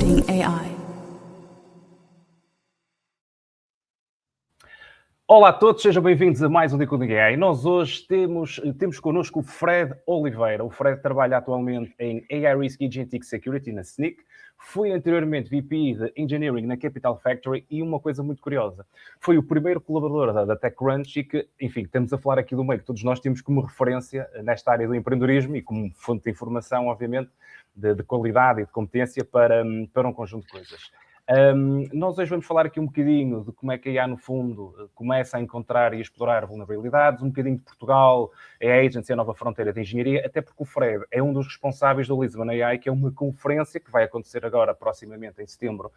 Decoding AI. Olá a todos, sejam bem-vindos a mais um Decoding AI. Nós hoje temos connosco o Fred Oliveira. O Fred trabalha atualmente em AI Risk e Agentic Security na SNIC. Foi anteriormente VP de Engineering na Capital Factory e uma coisa muito curiosa, foi o primeiro colaborador da TechCrunch e que, enfim, estamos a falar aqui do meio que todos nós temos como referência nesta área do empreendedorismo e como fonte de informação, obviamente, de qualidade e de competência para um conjunto de coisas. Nós hoje vamos falar aqui um bocadinho de como é que a IA, no fundo, começa a encontrar e explorar vulnerabilidades, um bocadinho de Portugal, a Agency, a nova fronteira de engenharia, até porque o Fred é um dos responsáveis do Lisbon AI, que é uma conferência que vai acontecer agora, proximamente, em setembro,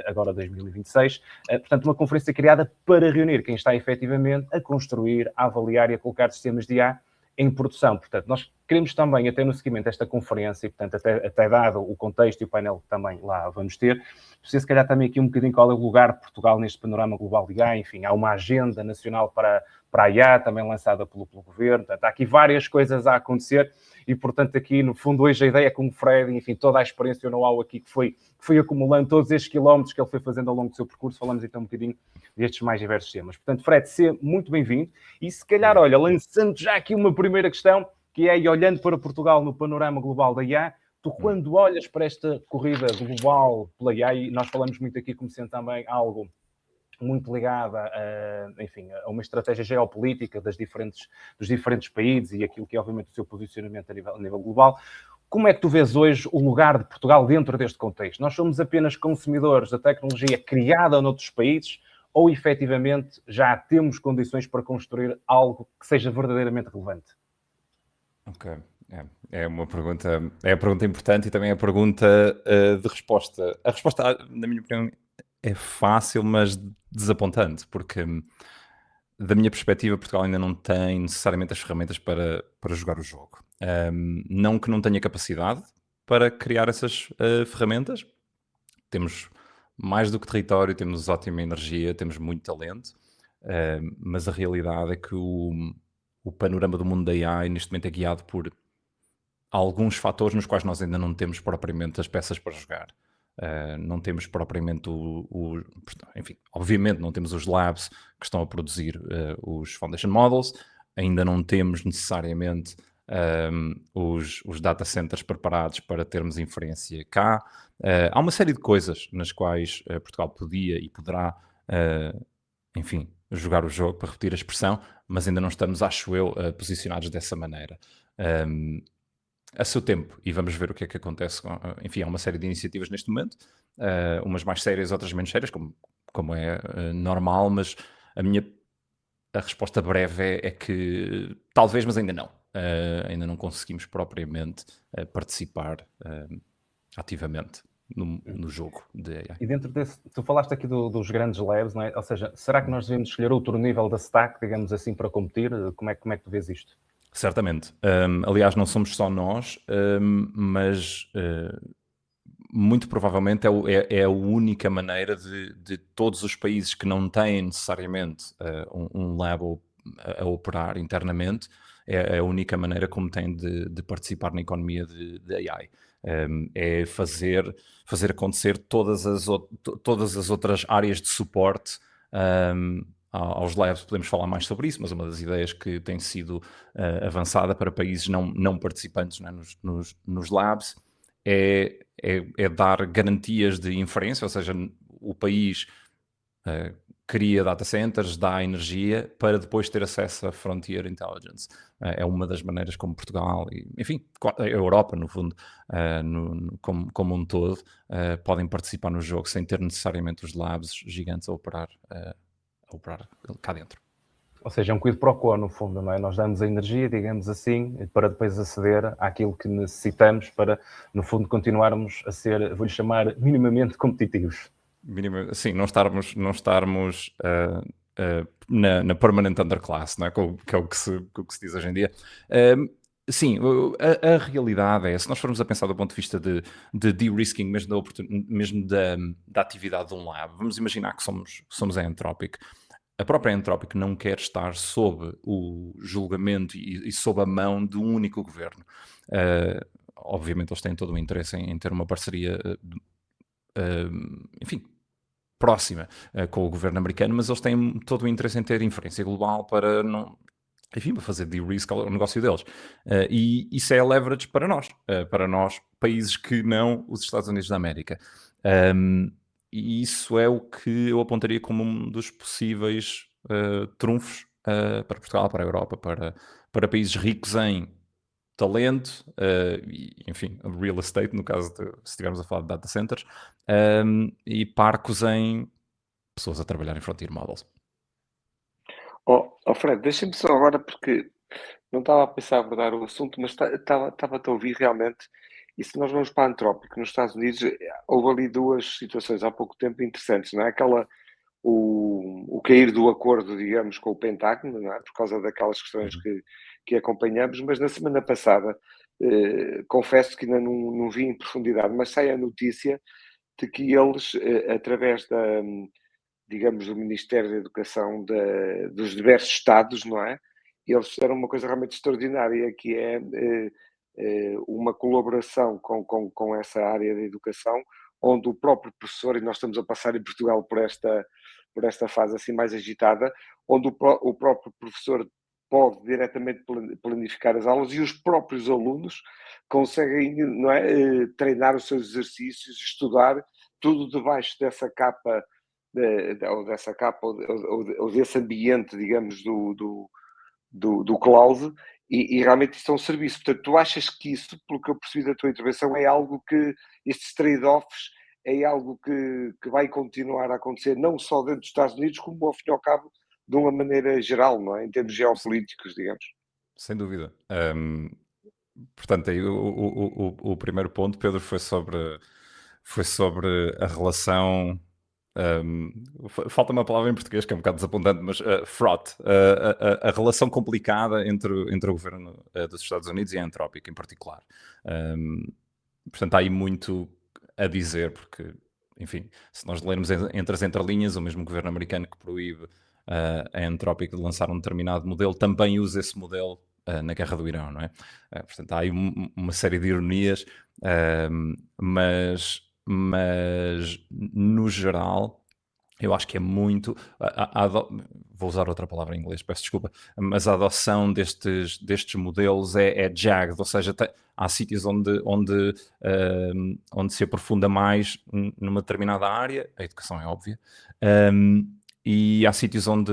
agora 2026. Portanto, uma conferência criada para reunir quem está efetivamente a construir, a avaliar e a colocar sistemas de IA em produção. Portanto, nós queremos também, até no seguimento desta conferência, e, portanto, até dado o contexto e o painel que também lá vamos ter, precisa se calhar também aqui um bocadinho qual é o lugar de Portugal neste panorama global de IA. Enfim, há uma agenda nacional para a IA, também lançada pelo governo. Portanto, há aqui várias coisas a acontecer e, portanto, aqui, no fundo, hoje a ideia é com o Fred, enfim, toda a experiência e o know-how aqui que foi acumulando, todos estes quilómetros que ele foi fazendo ao longo do seu percurso, falamos então um bocadinho destes mais diversos temas. Portanto, Fred, seja muito bem-vindo. E se calhar, olha, lançando já aqui uma primeira questão, que é, olhando para Portugal no panorama global da IA, tu quando olhas para esta corrida global pela IA, e nós falamos muito aqui como sendo também algo muito ligado enfim, a uma estratégia geopolítica dos diferentes países e aquilo que é, obviamente, o seu posicionamento a nível global, como é que tu vês hoje o lugar de Portugal dentro deste contexto? Nós somos apenas consumidores da tecnologia criada noutros países ou, efetivamente, já temos condições para construir algo que seja verdadeiramente relevante? Ok, é uma pergunta, é a pergunta importante e também a pergunta de resposta. A resposta, na minha opinião, é fácil, mas desapontante, porque da minha perspectiva, Portugal ainda não tem necessariamente as ferramentas para jogar o jogo. Não que não tenha capacidade para criar essas ferramentas. Temos mais do que território, temos ótima energia, temos muito talento, mas a realidade é que o panorama do mundo da AI neste momento é guiado por alguns fatores nos quais nós ainda não temos propriamente as peças para jogar. Não temos propriamente enfim, obviamente não temos os labs que estão a produzir os foundation models, ainda não temos necessariamente os data centers preparados para termos inferência cá. Há uma série de coisas nas quais Portugal podia e poderá, enfim, jogar o jogo, para repetir a expressão, mas ainda não estamos, acho eu, posicionados dessa maneira. A seu tempo, e vamos ver o que é que acontece. Enfim, há uma série de iniciativas neste momento, umas mais sérias, outras menos sérias, como é normal, mas a resposta breve é que talvez, mas ainda não. Ainda não conseguimos propriamente participar ativamente no jogo de AI. E dentro desse, tu falaste aqui dos grandes labs, não é? Ou seja, será que nós devemos escolher outro nível da stack, digamos assim, para competir? Como é que tu vês isto? Certamente. Aliás, não somos só nós, mas muito provavelmente é a única maneira de todos os países que não têm necessariamente um lab a operar internamente, é a única maneira como têm de participar na economia de AI. É fazer acontecer todas as outras áreas de suporte aos labs. Podemos falar mais sobre isso, mas uma das ideias que tem sido avançada para países não participantes, né, nos labs é dar garantias de inferência, ou seja, o país cria data centers, dá energia para depois ter acesso a Frontier Intelligence. É uma das maneiras como Portugal e, enfim, a Europa, no fundo, como um todo, podem participar no jogo sem ter necessariamente os labs gigantes a operar cá dentro. Ou seja, é um quid pro quo, no fundo, não é? Nós damos a energia, digamos assim, para depois aceder àquilo que necessitamos para, no fundo, continuarmos a ser, vou-lhe chamar, minimamente competitivos. Sim, não estarmos na permanent underclass, não é? Que é o que se diz hoje em dia. Sim, a realidade é, se nós formos a pensar do ponto de vista de de-risking, mesmo da atividade de um lab, vamos imaginar que somos a Anthropic. A própria Anthropic não quer estar sob o julgamento e sob a mão de um único governo. Obviamente eles têm todo o interesse em ter uma parceria enfim, próxima com o governo americano, mas eles têm todo o interesse em ter inferência global para não, enfim, para fazer de-risk ao negócio deles. E isso é leverage para nós, países que não os Estados Unidos da América. E isso é o que eu apontaria como um dos possíveis trunfos para Portugal, para a Europa, para países ricos em talento, e, enfim, real estate, no caso de, se estivermos a falar de data centers, e parcos em pessoas a trabalhar em frontier models. Fred, deixa-me só agora, porque não estava a pensar abordar o assunto, mas estava-te a ouvir realmente. E se nós vamos para a Antrópico, nos Estados Unidos, houve ali duas situações há pouco tempo interessantes, não é? O cair do acordo, digamos, com o Pentágono, não é? Por causa daquelas questões que acompanhamos, mas na semana passada, confesso que ainda não vi em profundidade, mas sai a notícia de que eles, através digamos, do Ministério da Educação dos diversos Estados, não é? Eles fizeram uma coisa realmente extraordinária, que é uma colaboração com essa área da educação, onde o próprio professor, e nós estamos a passar em Portugal por esta fase assim mais agitada, onde o próprio professor pode diretamente planificar as aulas e os próprios alunos conseguem, não é, treinar os seus exercícios, estudar, tudo debaixo dessa capa ou desse ambiente, digamos, do cloud, e realmente isto é um serviço. Portanto, tu achas que isso, pelo que eu percebi da tua intervenção, é algo que, estes trade-offs, é algo que vai continuar a acontecer, não só dentro dos Estados Unidos, como ao fim e ao cabo, de uma maneira geral, não é? Em termos geopolíticos, digamos. Sem dúvida. Portanto, aí o primeiro ponto, Pedro, foi sobre a relação. Falta uma palavra em português que é um bocado desapontante, mas fraught, a relação complicada entre o governo dos Estados Unidos e a Antrópica em particular. Portanto, há aí muito a dizer, porque, enfim, se nós lermos entre as entrelinhas, o mesmo governo americano que proíbe a Antrópica de lançar um determinado modelo também usa esse modelo na guerra do Irão, não é? Portanto, há aí uma série de ironias, mas no geral, eu acho que é muito. Vou usar outra palavra em inglês, peço desculpa, mas a adoção destes modelos é jagged, ou seja, há sítios onde se aprofunda mais numa determinada área, a educação é óbvia, e há sítios onde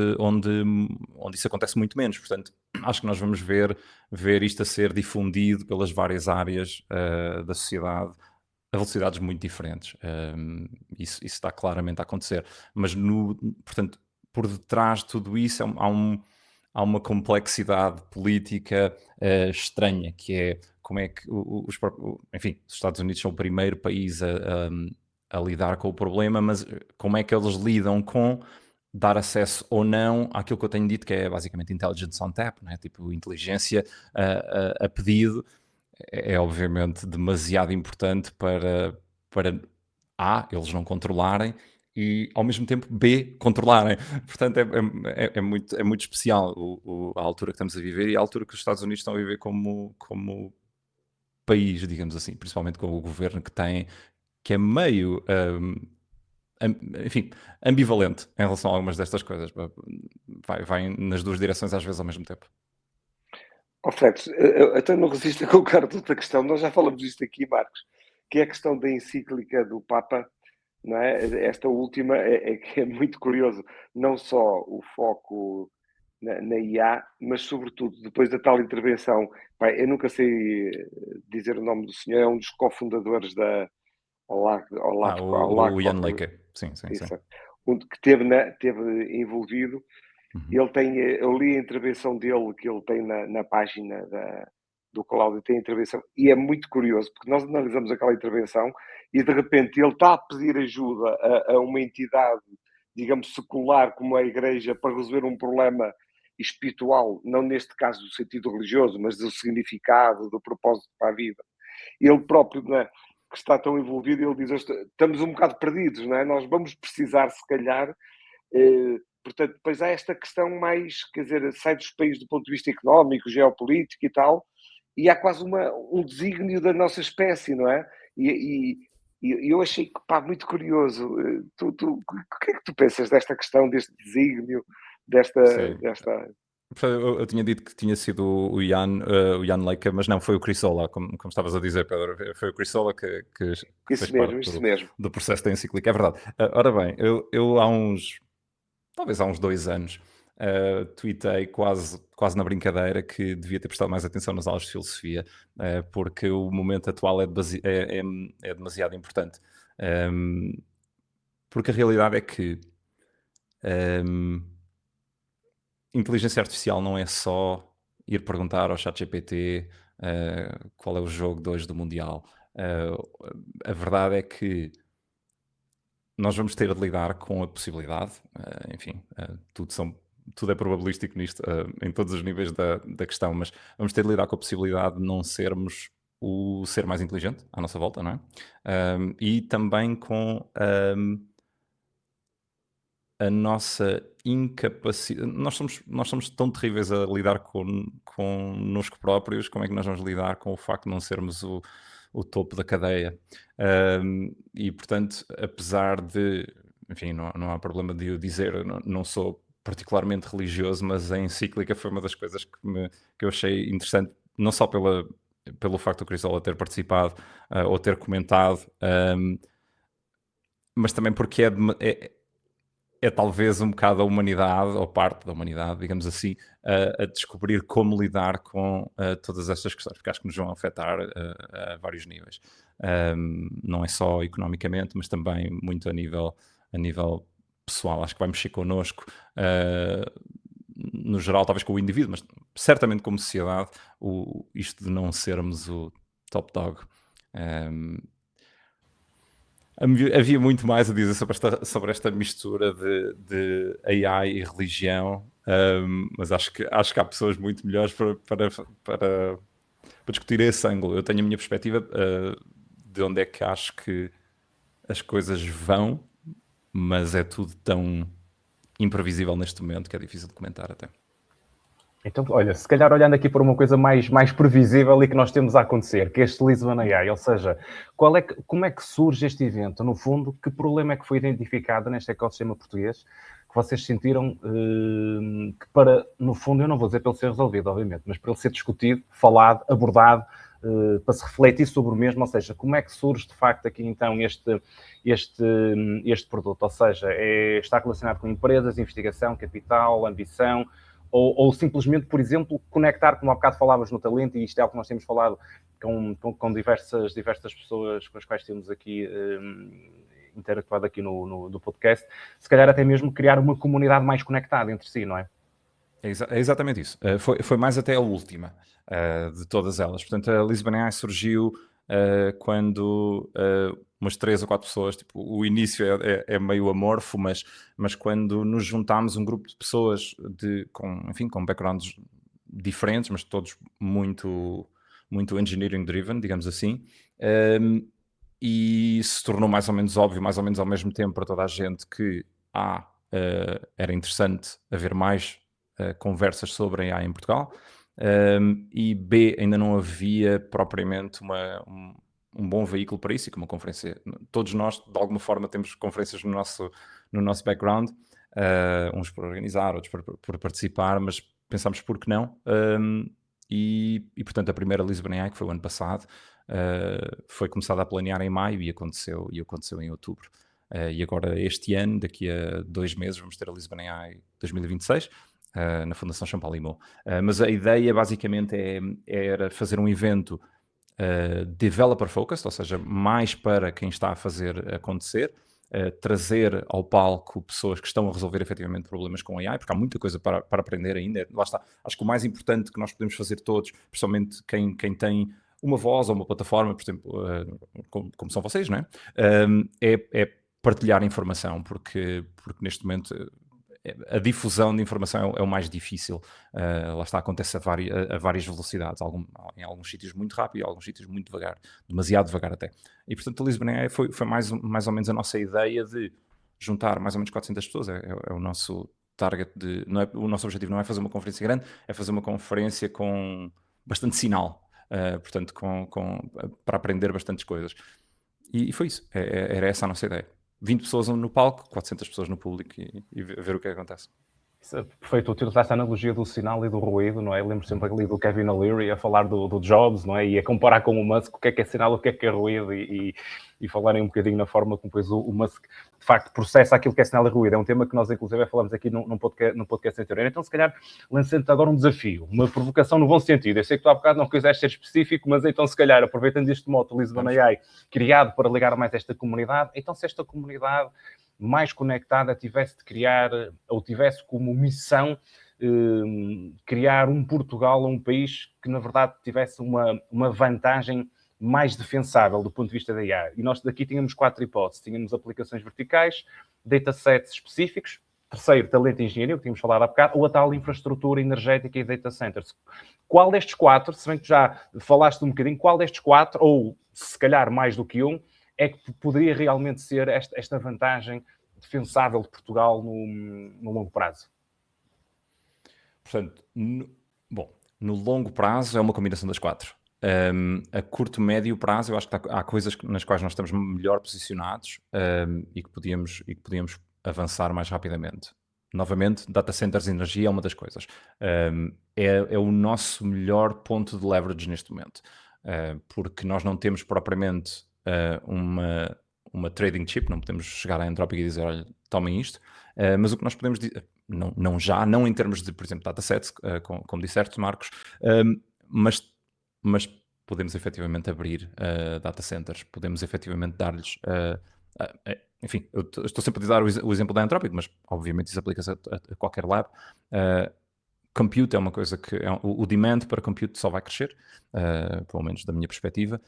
isso acontece muito menos. Portanto, acho que nós vamos ver isto a ser difundido pelas várias áreas da sociedade a velocidades muito diferentes. Isso está claramente a acontecer. Mas, portanto, por detrás de tudo isso há uma complexidade política estranha, que é como é que enfim, os Estados Unidos são o primeiro país a lidar com o problema, mas como é que eles lidam com dar acesso ou não àquilo que eu tenho dito, que é basicamente intelligence on tap, né? Tipo inteligência a pedido, é obviamente demasiado importante para A, eles não controlarem, e ao mesmo tempo B, controlarem. Portanto, é muito especial a altura que estamos a viver e a altura que os Estados Unidos estão a viver como país, digamos assim, principalmente com o governo que tem, que é meio enfim, ambivalente em relação a algumas destas coisas. Vai nas duas direções às vezes ao mesmo tempo. Fred, eu até não resisto a colocar outra questão. Nós já falamos disto aqui, Marcos, que é a questão da encíclica do Papa, não é? Esta última que é muito curioso. Não só o foco na IA, mas sobretudo depois da tal intervenção. Pai, eu nunca sei dizer o nome do senhor, é um dos cofundadores da o Ian Laker, sim. Que teve envolvido. Eu li a intervenção dele, que ele tem na página do Cláudio, tem a intervenção, e é muito curioso, porque nós analisamos aquela intervenção e de repente ele está a pedir ajuda a uma entidade, digamos, secular, como a Igreja, para resolver um problema espiritual, não neste caso do sentido religioso, mas do significado, do propósito para a vida. Ele próprio, né, que está tão envolvido, ele diz: estamos um bocado perdidos, não é? Nós vamos precisar, se calhar, portanto, depois há esta questão mais, quer dizer, sai dos países do ponto de vista económico, geopolítico e tal, e há quase um desígnio da nossa espécie, não é? E E eu achei que, pá, muito curioso. O que é que tu pensas desta questão, deste desígnio, Sim. desta... Eu tinha dito que tinha sido o Jan Leica, mas não, foi o Crissola, como estavas a dizer, Pedro. Foi o Crissola que fez parte Isso mesmo. do processo da encíclica. É verdade. Ora bem, eu talvez há uns 2 anos, tuitei quase na brincadeira que devia ter prestado mais atenção nas aulas de filosofia, porque o momento atual é demasiado importante. Porque a realidade é que inteligência artificial não é só ir perguntar ao ChatGPT qual é o jogo de hoje do Mundial. A verdade é que nós vamos ter de lidar com a possibilidade, enfim, tudo é probabilístico nisto, em todos os níveis da questão, mas vamos ter de lidar com a possibilidade de não sermos o ser mais inteligente à nossa volta, não é? E também com a nossa incapacidade. Nós somos tão terríveis a lidar connosco próprios, como é que nós vamos lidar com o facto de não sermos o topo da cadeia? E, portanto, apesar de. Enfim, não há problema de eu dizer, eu não sou particularmente religioso, mas a encíclica foi uma das coisas que eu achei interessante, não só pelo facto do Cristóvão ter participado ou ter comentado, mas também porque é talvez um bocado a humanidade, ou parte da humanidade, digamos assim, a descobrir como lidar com todas estas questões, porque acho que nos vão afetar a vários níveis. Não é só economicamente, mas também muito a nível pessoal. Acho que vai mexer connosco, no geral, talvez com o indivíduo, mas certamente como sociedade, isto de não sermos o top dog. Havia muito mais a dizer sobre esta mistura de AI e religião, mas acho que há pessoas muito melhores para discutir esse ângulo. Eu tenho a minha perspectiva de onde é que acho que as coisas vão, mas é tudo tão imprevisível neste momento que é difícil de comentar até. Então, olha, se calhar olhando aqui para uma coisa mais previsível e que nós temos a acontecer, que é este Lisbon AI, ou seja, como é que surge este evento? No fundo, que problema é que foi identificado neste ecossistema português que vocês sentiram que no fundo, eu não vou dizer para ele ser resolvido, obviamente, mas para ele ser discutido, falado, abordado, para se refletir sobre o mesmo, ou seja, como é que surge de facto aqui então este produto? Ou seja, está relacionado com empresas, investigação, capital, ambição, ou simplesmente, por exemplo, conectar, como há bocado falávamos no talento, e isto é algo que nós temos falado com diversas pessoas com as quais temos aqui interatuado aqui no podcast, se calhar até mesmo criar uma comunidade mais conectada entre si, não é? É exatamente isso. Foi mais até a última de todas elas. Portanto, a Lisbon AI surgiu quando umas 3 ou 4 pessoas, tipo, o início é meio amorfo, mas quando nos juntámos um grupo de pessoas com backgrounds diferentes, mas todos muito, muito engineering driven, digamos assim, e se tornou mais ou menos óbvio, mais ou menos ao mesmo tempo para toda a gente que era interessante haver mais conversas sobre AI em Portugal, e B, ainda não havia propriamente um bom veículo para isso, e como uma conferência. Todos nós, de alguma forma, temos conferências no nosso background, uns por organizar, outros por participar, mas pensámos por que não, e portanto a primeira Lisbon AI, que foi o ano passado, foi começada a planear em maio e aconteceu em outubro. E agora este ano, daqui a 2 meses, vamos ter a Lisbon AI 2026, na Fundação Champalimau. Mas a ideia basicamente era fazer um evento developer focused, ou seja, mais para quem está a fazer acontecer, trazer ao palco pessoas que estão a resolver efetivamente problemas com AI, porque há muita coisa para aprender ainda. Lá está. Acho que o mais importante que nós podemos fazer todos, principalmente quem tem uma voz ou uma plataforma, por exemplo, como são vocês, não é? É partilhar informação, porque neste momento a difusão de informação é o mais difícil. Lá está, acontece a várias velocidades, em alguns sítios muito rápido, em alguns sítios muito devagar, demasiado devagar até. E portanto a Lisbon AI foi mais ou menos a nossa ideia de juntar mais ou menos 400 pessoas, é o nosso target, o nosso objetivo não é fazer uma conferência grande, é fazer uma conferência com bastante sinal, portanto para aprender bastantes coisas. E foi isso. Era essa a nossa ideia. 20 pessoas no palco, 400 pessoas no público e ver o que acontece. Isso é perfeito, utilizaste a analogia do sinal e do ruído, não é? Eu lembro sempre ali do Kevin O'Leary a falar do Jobs, não é? E a comparar com o Musk, o que é sinal, o que é ruído, e falarem um bocadinho na forma como depois o Musk, de facto, processa aquilo que é sinal e ruído. É um tema que nós, inclusive, falamos aqui num podcast anterior. Então, se calhar, lançando-te agora um desafio, uma provocação no bom sentido. Eu sei que tu há bocado não quiseste ser específico, mas então, se calhar, aproveitando este moto Lisbon AI, criado para ligar mais esta comunidade, então se esta comunidade mais conectada tivesse de criar, ou tivesse como missão criar um Portugal ou um país que, na verdade, tivesse uma vantagem mais defensável do ponto de vista da AI. E nós daqui tínhamos 4 hipóteses. Tínhamos aplicações verticais, datasets específicos, terceiro, talento e engenharia, que tínhamos falado há bocado, ou a tal infraestrutura energética e data centers. Qual destes 4, se bem que já falaste um bocadinho, qual destes 4, ou se calhar mais do que um, é que poderia realmente ser esta vantagem defensável de Portugal no longo prazo? Portanto, no longo prazo é uma combinação das 4. A curto, médio prazo, eu acho que há coisas nas quais nós estamos melhor posicionados e que podíamos avançar mais rapidamente. Novamente, data centers e energia é uma das coisas. É o nosso melhor ponto de leverage neste momento, porque nós não temos propriamente uma trading chip, não podemos chegar à Anthropic e dizer, olha, tomem isto, mas o que nós podemos dizer, não em termos de, por exemplo, datasets, como disseste, Marcos, mas podemos efetivamente abrir data centers, podemos efetivamente dar-lhes, enfim, eu estou sempre a dar o exemplo da Anthropic, mas obviamente isso aplica-se a qualquer lab. Compute é uma coisa que o demand para compute só vai crescer, pelo menos da minha perspectiva.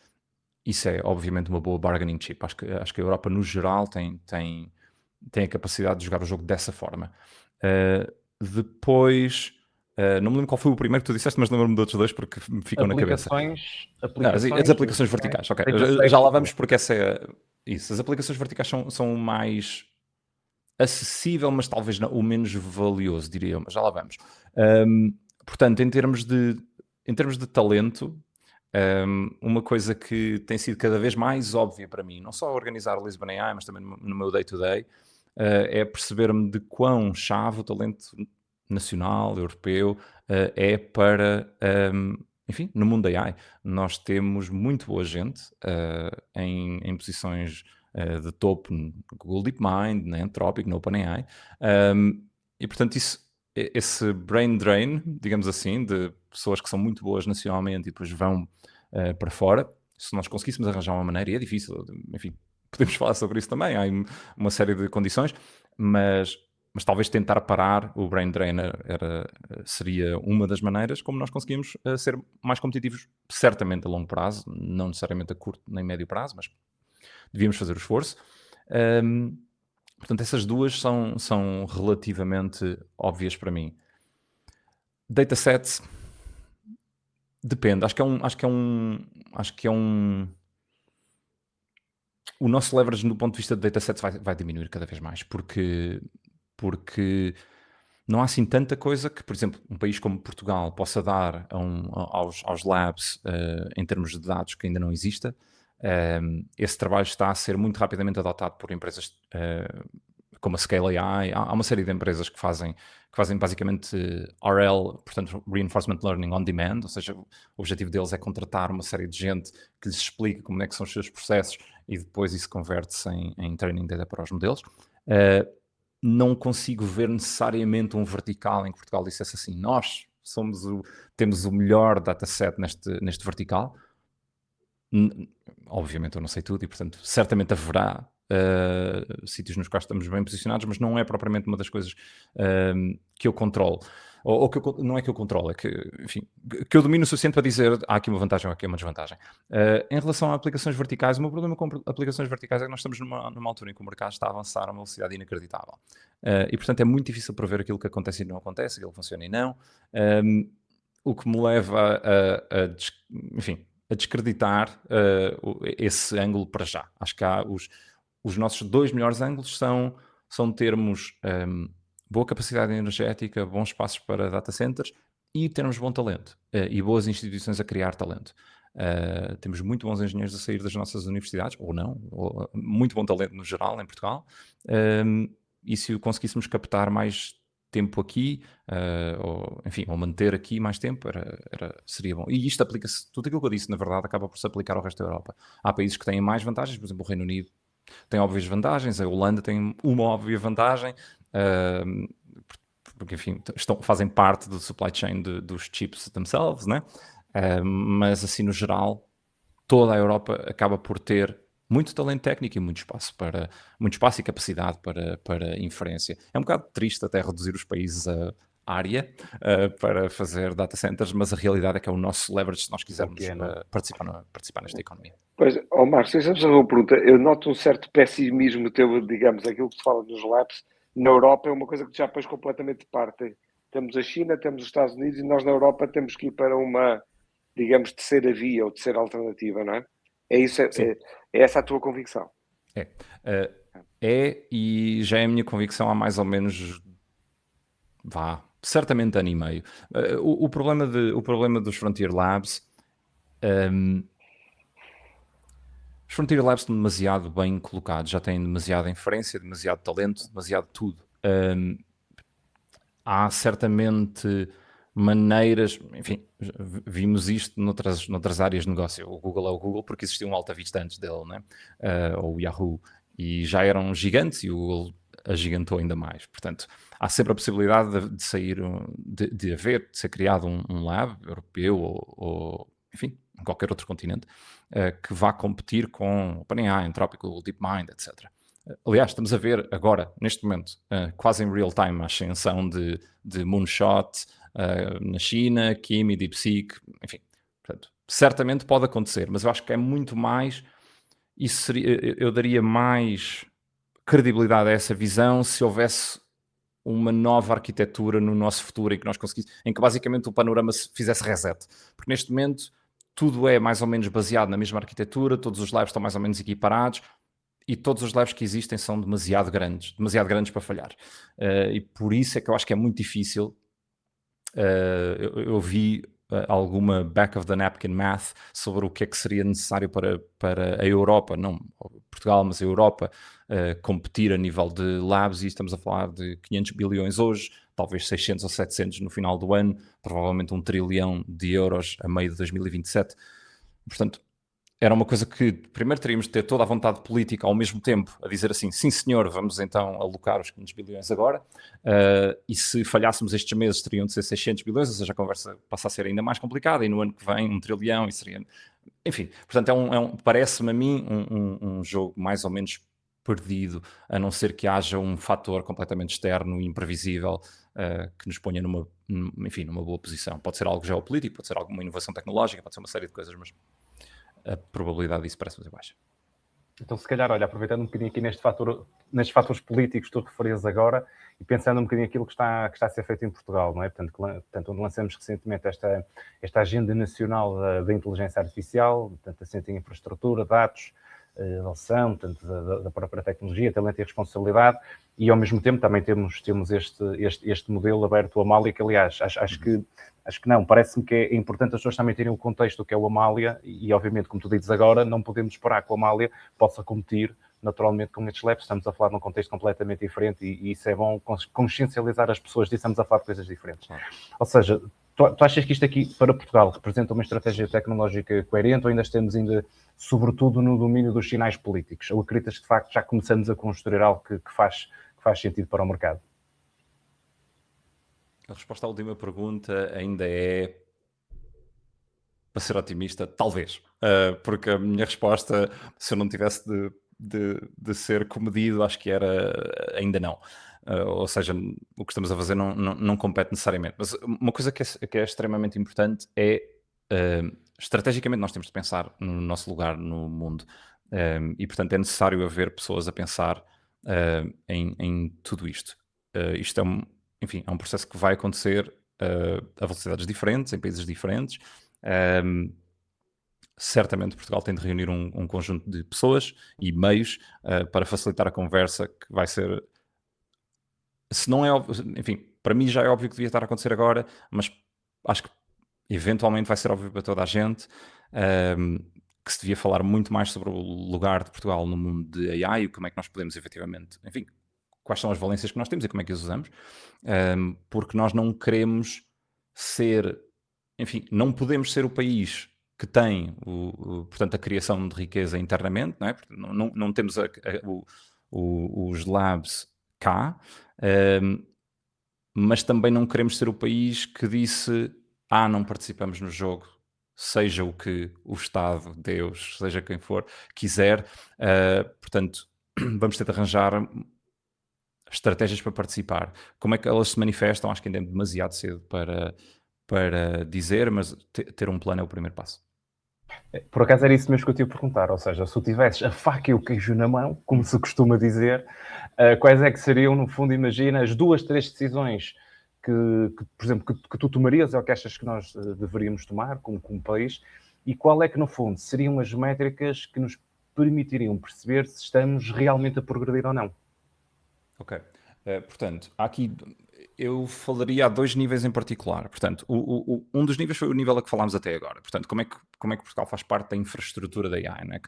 Isso é obviamente uma boa bargaining chip. Acho que a Europa no geral tem a capacidade de jogar o jogo dessa forma. Depois, não me lembro qual foi o primeiro que tu disseste, mas lembro-me de outros dois porque me ficam na cabeça. As aplicações verticais, ok. Já lá vamos porque essa é isso. As aplicações verticais são mais acessível, mas talvez não, o menos valioso, diria eu, mas já lá vamos. Portanto, em termos de talento, uma coisa que tem sido cada vez mais óbvia para mim, não só organizar o Lisbon AI, mas também no meu day-to-day, é perceber-me de quão chave o talento nacional, europeu, é para, enfim, no mundo da AI. Nós temos muito boa gente em posições de topo no Google DeepMind, na Anthropic, na OpenAI, e portanto esse brain drain, digamos assim, de pessoas que são muito boas nacionalmente e depois vão para fora, se nós conseguíssemos arranjar uma maneira, e é difícil, enfim, podemos falar sobre isso também, há uma série de condições, mas talvez tentar parar o brain drain seria uma das maneiras como nós conseguimos ser mais competitivos, certamente a longo prazo, não necessariamente a curto nem médio prazo, mas devíamos fazer o esforço. Portanto, essas duas são relativamente óbvias para mim. Datasets depende, acho que é um o nosso leverage no ponto de vista de datasets vai diminuir cada vez mais, porque não há assim tanta coisa que, por exemplo, um país como Portugal possa dar aos labs em termos de dados que ainda não exista. Esse trabalho está a ser muito rapidamente adotado por empresas como a Scale AI. Há uma série de empresas que fazem basicamente RL, portanto Reinforcement Learning on Demand, ou seja, o objetivo deles é contratar uma série de gente que lhes explica como é que são os seus processos e depois isso converte-se em training data para os modelos. Não consigo ver necessariamente um vertical em que Portugal dissesse assim, nós temos o melhor dataset neste vertical. Obviamente eu não sei tudo e, portanto, certamente haverá sítios nos quais estamos bem posicionados, mas não é propriamente uma das coisas que eu controlo. Ou que não é que eu controlo, é que, enfim, que eu domino o suficiente para dizer há aqui uma vantagem ou aqui uma desvantagem. Em relação a aplicações verticais, o meu problema com aplicações verticais é que nós estamos numa altura em que o mercado está a avançar a uma velocidade inacreditável. E, portanto, é muito difícil prever aquilo que acontece e não acontece, aquilo que funciona e não. O que me leva enfim, a descreditar esse ângulo para já. Acho que há os nossos dois melhores ângulos são termos boa capacidade energética, bons espaços para data centers e termos bom talento e boas instituições a criar talento. Temos muito bons engenheiros a sair das nossas universidades, ou não, ou, muito bom talento no geral em Portugal. E se o conseguíssemos captar mais tempo aqui, ou, enfim, ou manter aqui mais tempo, seria bom. E isto aplica-se, tudo aquilo que eu disse, na verdade, acaba por se aplicar ao resto da Europa. Há países que têm mais vantagens, por exemplo, o Reino Unido tem óbvias vantagens, a Holanda tem uma óbvia vantagem, porque, enfim, fazem parte do supply chain dos chips themselves, né? Mas, assim, no geral, toda a Europa acaba por ter muito talento técnico e muito espaço e capacidade para inferência. É um bocado triste até reduzir os países a área para fazer data centers, mas a realidade é que é o nosso leverage se nós quisermos participar nesta economia. Pois, Marcos, deixa-me fazer uma pergunta. Eu noto um certo pessimismo teu, digamos, aquilo que se fala nos labs. Na Europa é uma coisa que já pôs completamente de parte. Temos a China, temos os Estados Unidos e nós na Europa temos que ir para uma, digamos, terceira via ou terceira alternativa, não é? É isso, é essa a tua convicção? E já é a minha convicção há mais ou menos, certamente ano e meio. O problema dos Frontier Labs, os Frontier Labs estão demasiado bem colocados, já têm demasiada inferência, demasiado talento, demasiado tudo. Há certamente maneiras, enfim, vimos isto noutras áreas de negócio. O Google é o Google porque existia um Alta Vista antes dele, né? Ou o Yahoo, e já eram gigantes e o Google agigantou ainda mais. Portanto, há sempre a possibilidade de sair, de ser criado um lab europeu ou enfim, em qualquer outro continente, que vá competir com OpenAI, Anthropic, Google DeepMind, etc. Aliás, estamos a ver agora, neste momento, quase em real time, a ascensão de Moonshot na China, Kimi, DeepSeek, enfim. Portanto, certamente pode acontecer, mas eu acho que é muito mais... eu daria mais credibilidade a essa visão se houvesse uma nova arquitetura no nosso futuro em que nós conseguíssemos, em que basicamente o panorama se fizesse reset. Porque neste momento tudo é mais ou menos baseado na mesma arquitetura, todos os labs estão mais ou menos equiparados e todos os labs que existem são demasiado grandes para falhar. E por isso é que eu acho que é muito difícil. Eu vi alguma back of the napkin math sobre o que é que seria necessário para a Europa, não Portugal, mas a Europa, competir a nível de labs, e estamos a falar de 500 bilhões hoje, talvez 600 ou 700 no final do ano, provavelmente 1 trilhão de euros a meio de 2027. Portanto, era uma coisa que primeiro teríamos de ter toda a vontade política ao mesmo tempo a dizer assim, sim senhor, vamos então alocar os 500 bilhões agora, e se falhássemos estes meses teriam de ser 600 bilhões, ou seja, a conversa passa a ser ainda mais complicada, e no ano que vem 1 trilhão, e seria... Enfim, portanto, parece-me a mim um jogo mais ou menos perdido, a não ser que haja um fator completamente externo e imprevisível que nos ponha numa boa posição. Pode ser algo geopolítico, pode ser alguma inovação tecnológica, pode ser uma série de coisas, mas a probabilidade disso parece-me baixa. Então, se calhar, olha, aproveitando um bocadinho aqui nestes fatores políticos que tu referias agora e pensando um bocadinho aquilo que está a ser feito em Portugal, não é? Portanto, onde lançamos recentemente esta agenda nacional da inteligência artificial, portanto, assente em infraestrutura, dados, adoção, portanto, da própria tecnologia, talento e responsabilidade, e ao mesmo tempo também temos este modelo aberto, o Amália, que aliás, acho que não, parece-me que é importante as pessoas também terem o contexto do que é o Amália, e obviamente, como tu dizes agora, não podemos esperar que o Amália possa competir naturalmente com estes labs, estamos a falar de um contexto completamente diferente e isso é bom consciencializar as pessoas de estamos a falar de coisas diferentes. Ou seja, tu achas que isto aqui para Portugal representa uma estratégia tecnológica coerente ou ainda estamos sobretudo no domínio dos sinais políticos? Ou acreditas que de facto já começamos a construir algo que faz sentido para o mercado? A resposta à última pergunta ainda é, para ser otimista, talvez. Porque a minha resposta, se eu não tivesse de ser comedido, acho que era ainda não. Ou seja, o que estamos a fazer não compete necessariamente. Mas uma coisa que é extremamente importante é, estrategicamente, nós temos de pensar no nosso lugar no mundo. E, portanto, é necessário haver pessoas a pensar em tudo isto. Isto é um processo que vai acontecer a velocidades diferentes, em países diferentes. Certamente Portugal tem de reunir um conjunto de pessoas e meios para facilitar a conversa, que vai ser... Se não é óbvio, enfim, para mim já é óbvio que devia estar a acontecer agora, mas acho que eventualmente vai ser óbvio para toda a gente. que se devia falar muito mais sobre o lugar de Portugal no mundo de AI e como é que nós podemos efetivamente, enfim, quais são as valências que nós temos e como é que as usamos, porque nós não queremos ser, enfim, não podemos ser o país que tem, portanto, a criação de riqueza internamente, não é? Não temos os labs cá, mas também não queremos ser o país que disse, não participamos no jogo, seja o que o Estado, Deus, seja quem for, quiser. Portanto, vamos ter de arranjar estratégias para participar. Como é que elas se manifestam? Acho que ainda é demasiado cedo para dizer, mas ter um plano é o primeiro passo. Por acaso era isso mesmo que eu te ia perguntar, ou seja, se tu tivesses a faca e o queijo na mão, como se costuma dizer, quais é que seriam, no fundo, imagina, as 2, 3 decisões que, por exemplo, que tu tomarias ou que achas que nós deveríamos tomar como país, e qual é que, no fundo, seriam as métricas que nos permitiriam perceber se estamos realmente a progredir ou não? Ok. Portanto, aqui eu falaria a 2 níveis em particular. Portanto, um dos níveis foi o nível a que falámos até agora. Portanto, como é que Portugal faz parte da infraestrutura da AI, não é?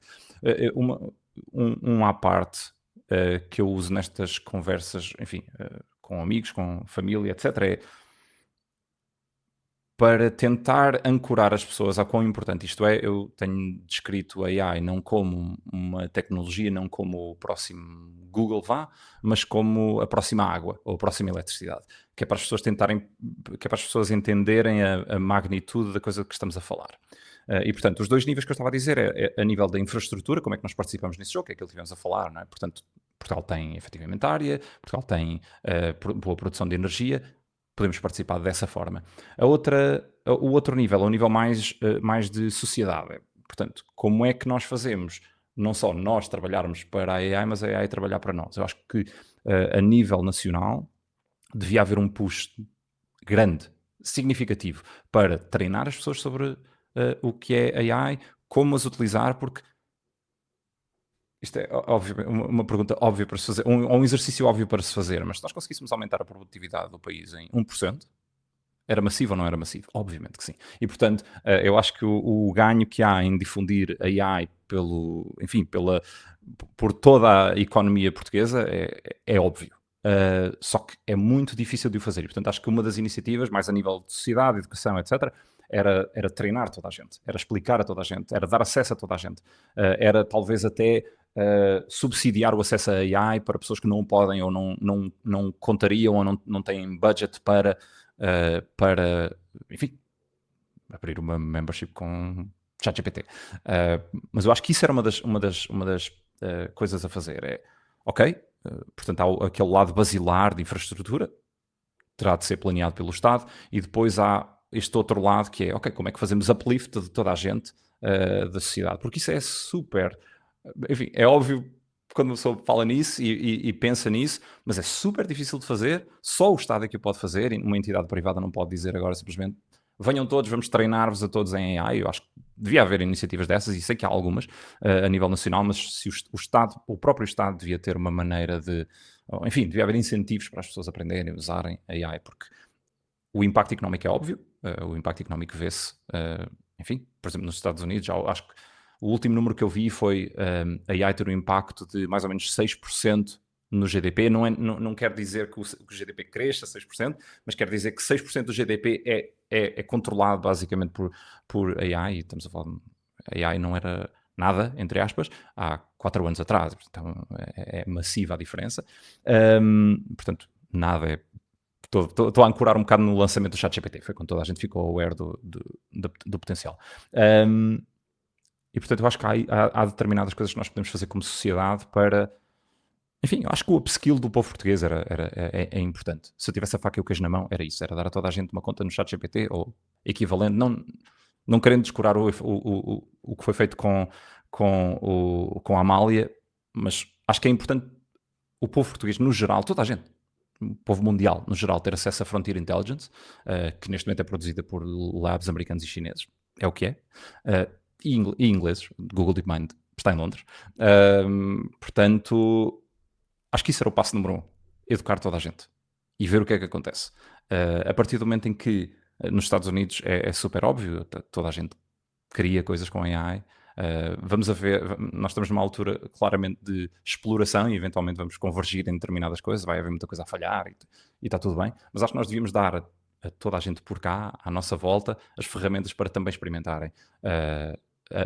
À parte que eu uso nestas conversas, enfim, com amigos, com família, etc., é para tentar ancorar as pessoas a quão importante isto é. Eu tenho descrito a AI não como uma tecnologia, não como o próximo Google mas como a próxima água ou a próxima eletricidade, que é para as pessoas que é para as pessoas entenderem a magnitude da coisa que estamos a falar. E, portanto, os 2 níveis que eu estava a dizer é a nível da infraestrutura, como é que nós participamos nesse jogo, que é aquilo que estivemos a falar, não é? Portanto, Portugal tem efetivamente área, Portugal tem boa produção de energia, podemos participar dessa forma. O outro nível é o nível mais de sociedade. Portanto, como é que nós fazemos não só nós trabalharmos para a AI, mas a AI trabalhar para nós? Eu acho que a nível nacional devia haver um push grande, significativo, para treinar as pessoas sobre o que é AI, como as utilizar, porque isto é óbvio, uma pergunta óbvia para se fazer, um exercício óbvio para se fazer, mas se nós conseguíssemos aumentar a produtividade do país em 1%, era massivo ou não era massivo? Obviamente que sim. E, portanto, eu acho que o ganho que há em difundir a AI por toda a economia portuguesa é óbvio. Só que é muito difícil de o fazer. E, portanto, acho que uma das iniciativas, mais a nível de sociedade, educação, etc., era treinar toda a gente, era explicar a toda a gente, era dar acesso a toda a gente, era talvez até subsidiar o acesso a AI para pessoas que não podem ou não contariam ou não têm budget para enfim, abrir uma membership com ChatGPT. Mas eu acho que isso era uma das coisas a fazer. Ok, portanto há aquele lado basilar de infraestrutura, terá de ser planeado pelo Estado, e depois há este outro lado que é, ok, como é que fazemos uplift de toda a gente da sociedade? Porque isso é super, enfim, é óbvio quando uma pessoa fala nisso e pensa nisso, mas é super difícil de fazer, só o Estado é que o pode fazer, e uma entidade privada não pode dizer agora simplesmente venham todos, vamos treinar-vos a todos em AI. Eu acho que devia haver iniciativas dessas, e sei que há algumas a nível nacional, mas se o próprio Estado devia ter uma maneira de, enfim, devia haver incentivos para as pessoas aprenderem e usarem AI, porque o impacto económico é óbvio, o impacto económico vê-se, enfim, por exemplo, nos Estados Unidos, acho que o último número que eu vi foi a AI ter um impacto de mais ou menos 6% no GDP. Não quer dizer que o GDP cresça 6%, mas quer dizer que 6% do GDP é controlado basicamente por AI, e estamos a falar de AI não era nada, entre aspas, há 4 anos atrás, então é massiva a diferença. Portanto, nada é... Estou a ancorar um bocado no lançamento do ChatGPT, foi quando toda a gente ficou aware do potencial. E, portanto, eu acho que há determinadas coisas que nós podemos fazer como sociedade para... Enfim, eu acho que o upskill do povo português é importante. Se eu tivesse a faca e o queijo na mão, era isso. Era dar a toda a gente uma conta no ChatGPT ou equivalente. Não querendo descurar o que foi feito com a Amália, mas acho que é importante o povo português, no geral, toda a gente, o povo mundial, no geral, ter acesso à Frontier Intelligence, que neste momento é produzida por labs americanos e chineses. É o que é. E ingleses. Google DeepMind está em Londres. Portanto, acho que isso era o passo número 1. Educar toda a gente. E ver o que é que acontece. A partir do momento em que nos Estados Unidos é super óbvio, toda a gente cria coisas com AI. Vamos a ver, nós estamos numa altura claramente de exploração e eventualmente vamos convergir em determinadas coisas, vai haver muita coisa a falhar e está tudo bem, mas acho que nós devíamos dar a toda a gente por cá, à nossa volta, as ferramentas para também experimentarem.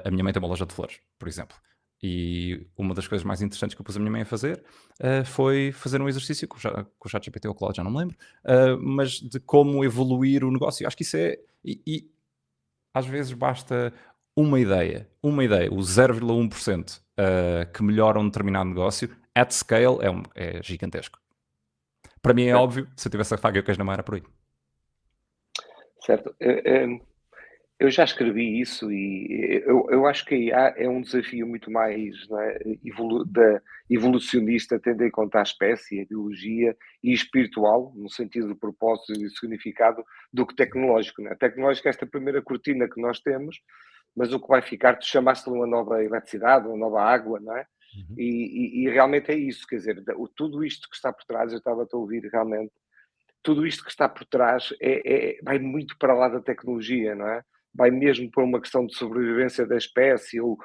A minha mãe tem uma loja de flores, por exemplo, e uma das coisas mais interessantes que eu pus a minha mãe a fazer foi fazer um exercício com o ChatGPT ou o Claude, já não me lembro, mas de como evoluir o negócio. Acho que isso é... E às vezes basta uma ideia, o 0,1% que melhora um determinado negócio, at scale, é gigantesco. Para mim é óbvio, se eu tivesse a faca e o queijo na mão era por aí. Certo. Eu já escrevi isso e eu acho que a IA é um desafio muito mais, não é, evolucionista, tendo em conta a espécie, a biologia e espiritual, no sentido de propósito e de significado, do que tecnológico. Não é? Tecnológico é esta primeira cortina que nós temos, mas o que vai ficar, tu chamaste-lhe uma nova eletricidade, uma nova água, não é? E realmente é isso, quer dizer, tudo isto que está por trás, eu estava-te a ouvir realmente, tudo isto que está por trás vai muito para lá da tecnologia, não é? Vai mesmo para uma questão de sobrevivência da espécie ou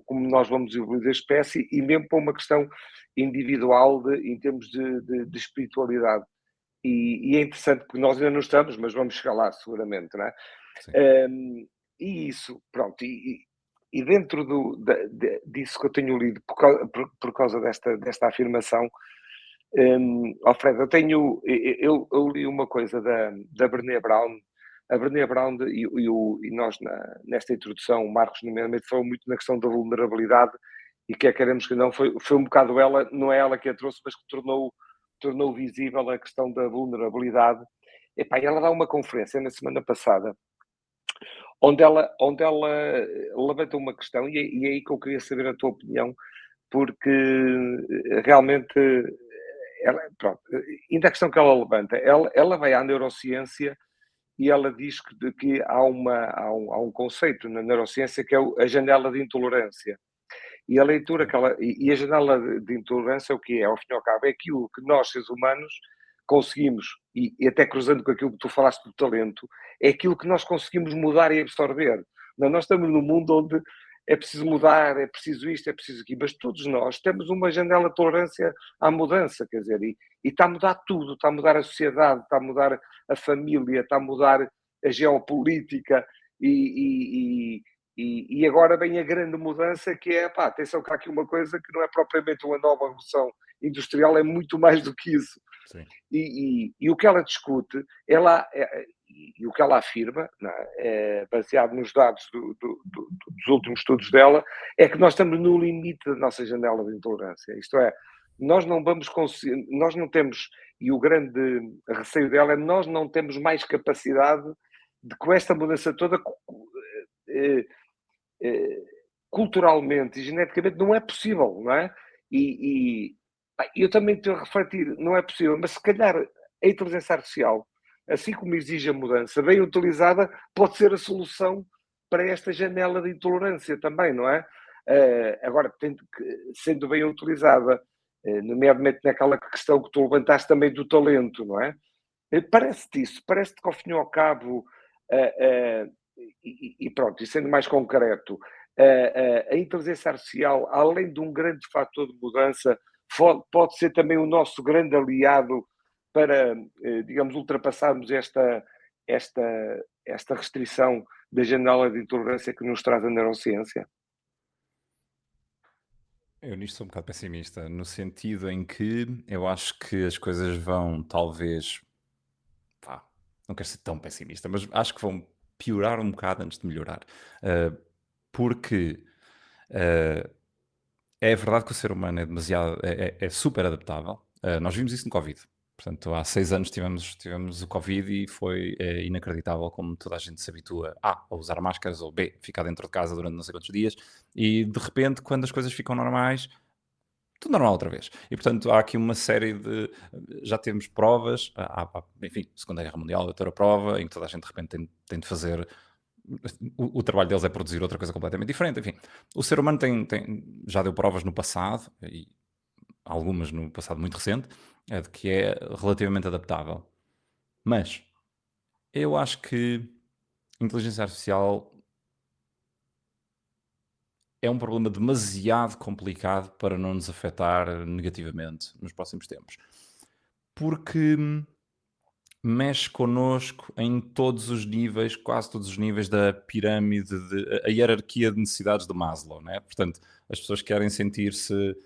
como nós vamos evoluir da espécie e mesmo para uma questão individual em termos de espiritualidade. E é interessante porque nós ainda não estamos, mas vamos chegar lá seguramente, não é? E isso, pronto, e dentro disso que eu tenho lido por causa desta afirmação, Alfredo, eu li uma coisa da Brené Brown. A Brené Brown e nós nesta introdução, o Marcos nomeadamente, falou muito na questão da vulnerabilidade e quer queremos que não, foi um bocado ela, não é ela que a trouxe, mas que tornou visível a questão da vulnerabilidade. Epá, ela dá uma conferência na semana passada onde ela levanta uma questão e é aí que eu queria saber a tua opinião, porque realmente pronto, ainda a questão que ela levanta, ela vai à neurociência e ela diz que há um conceito na neurociência que é a janela de intolerância. E a leitura e a janela de intolerância, o que é? Ao fim e ao cabo, é aquilo que nós, seres humanos, conseguimos, e até cruzando com aquilo que tu falaste do talento, é aquilo que nós conseguimos mudar e absorver. Nós estamos num mundo onde é preciso mudar, é preciso isto, é preciso aquilo, mas todos nós temos uma janela de tolerância à mudança, quer dizer, e está a mudar tudo, está a mudar a sociedade, está a mudar a família, está a mudar a geopolítica e agora vem a grande mudança que é, pá, atenção que há aqui uma coisa que não é propriamente uma nova revolução industrial, é muito mais do que isso. Sim. E o que ela discute, e o que ela afirma, baseado nos dados dos últimos estudos dela, é que nós estamos no limite da nossa janela de intolerância. Isto é, nós não vamos conseguir, nós não temos, e o grande receio dela é nós não temos mais capacidade de, com esta mudança toda, culturalmente e geneticamente, não é possível, não é? E eu também estou a refletir, não é possível, mas se calhar a inteligência artificial, assim como exige a mudança, bem utilizada, pode ser a solução para esta janela de intolerância também, não é? Agora, sendo bem utilizada, nomeadamente naquela questão que tu levantaste também do talento, não é? Parece-te isso, parece-te que ao fim e ao cabo, e pronto, e sendo mais concreto, a inteligência artificial, além de um grande fator de mudança, pode ser também o nosso grande aliado para, digamos, ultrapassarmos esta restrição da janela de intolerância que nos traz a neurociência? Eu nisto sou um bocado pessimista, no sentido em que eu acho que as coisas vão talvez, não quero ser tão pessimista, mas acho que vão piorar um bocado antes de melhorar. Porque é verdade que o ser humano é demasiado, é super adaptável. Nós vimos isso no Covid. Portanto, há 6 anos tivemos o Covid e foi inacreditável como toda a gente se habitua a usar máscaras ou B, ficar dentro de casa durante não sei quantos dias e de repente, quando as coisas ficam normais, tudo normal outra vez. E portanto, há aqui uma série de. Já temos provas, enfim, Segunda Guerra Mundial, outra prova, em que toda a gente de repente tem de fazer. O trabalho deles é produzir outra coisa completamente diferente. Enfim, o ser humano já deu provas no passado, e algumas no passado muito recente, de que é relativamente adaptável. Mas eu acho que a inteligência artificial é um problema demasiado complicado para não nos afetar negativamente nos próximos tempos. Porque mexe connosco em todos os níveis, quase todos os níveis da pirâmide, a hierarquia de necessidades de Maslow, né? Portanto, as pessoas querem sentir-se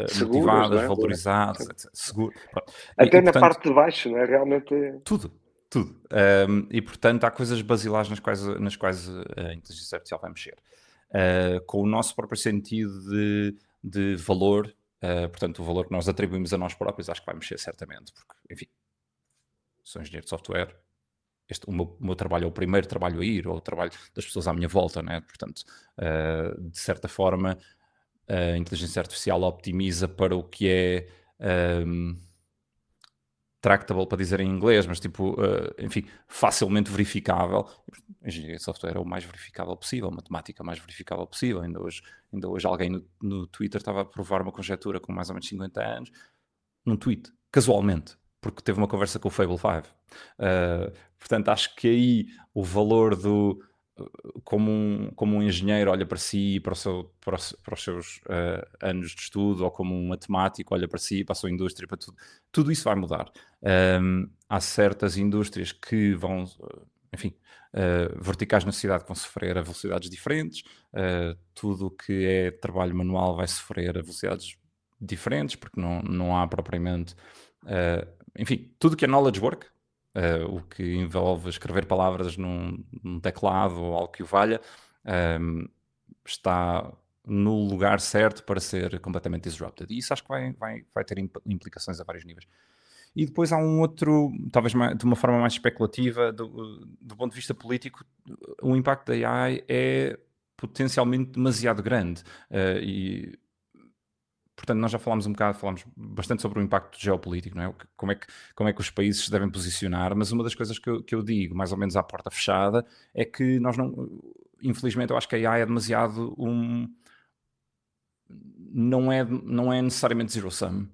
Seguras, não motivadas, é? valorizadas, Sim. etc. Seguro. Até na Portanto, parte de baixo, não é? Realmente tudo, tudo. E portanto há coisas basilares nas quais a inteligência artificial vai mexer. Com o nosso próprio sentido de valor, portanto o valor que nós atribuímos a nós próprios, acho que vai mexer certamente, porque, enfim, sou engenheiro de software, o meu trabalho é o primeiro trabalho a ir, ou o trabalho das pessoas à minha volta, né? Portanto, de certa forma, a inteligência artificial optimiza para o que é tractable, para dizer em inglês, mas tipo, enfim, facilmente verificável. Engenharia de software é o mais verificável possível, matemática mais verificável possível. Ainda hoje alguém no Twitter estava a provar uma conjetura com mais ou menos 50 anos, num tweet, casualmente, porque teve uma conversa com o Fable 5. Portanto, acho que aí o valor do... Como um engenheiro olha para si e para os seus anos de estudo, ou como um matemático olha para si, para a sua indústria, para tudo isso vai mudar. Há certas indústrias que vão, enfim, verticais na sociedade que vão sofrer a velocidades diferentes, tudo o que é trabalho manual vai sofrer a velocidades diferentes, porque não há propriamente... enfim, tudo que é knowledge work, o que envolve escrever palavras num teclado ou algo que o valha, está no lugar certo para ser completamente disrupted. E isso acho que vai ter implicações a vários níveis. E depois há um outro, talvez de uma forma mais especulativa, do ponto de vista político, o impacto da AI é potencialmente demasiado grande. E portanto, nós já falámos bastante sobre o impacto geopolítico, não é? Como é que os países se devem posicionar, mas uma das coisas que eu digo, mais ou menos à porta fechada, é que nós não... Infelizmente, eu acho que a AI é demasiado não é necessariamente zero-sum.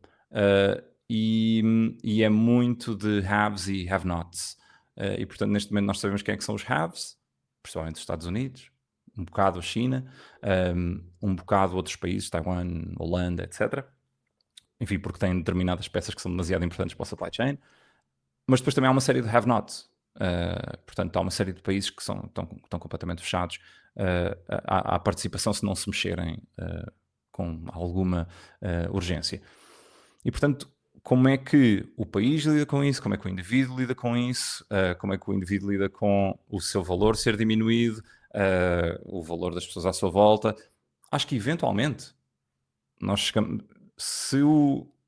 E é muito de haves e have-nots. E, portanto, neste momento nós sabemos quem é que são os haves, principalmente os Estados Unidos, um bocado a China, um bocado outros países, Taiwan, Holanda, etc. Enfim, porque têm determinadas peças que são demasiado importantes para o supply chain. Mas depois também há uma série de have-nots. Portanto, há uma série de países que estão completamente fechados à participação se não se mexerem com alguma urgência. E, portanto, como é que o país lida com isso? Como é que o indivíduo lida com isso? Como é que o indivíduo lida com o seu valor ser diminuído? O valor das pessoas à sua volta? Acho que, eventualmente, nós chegamos...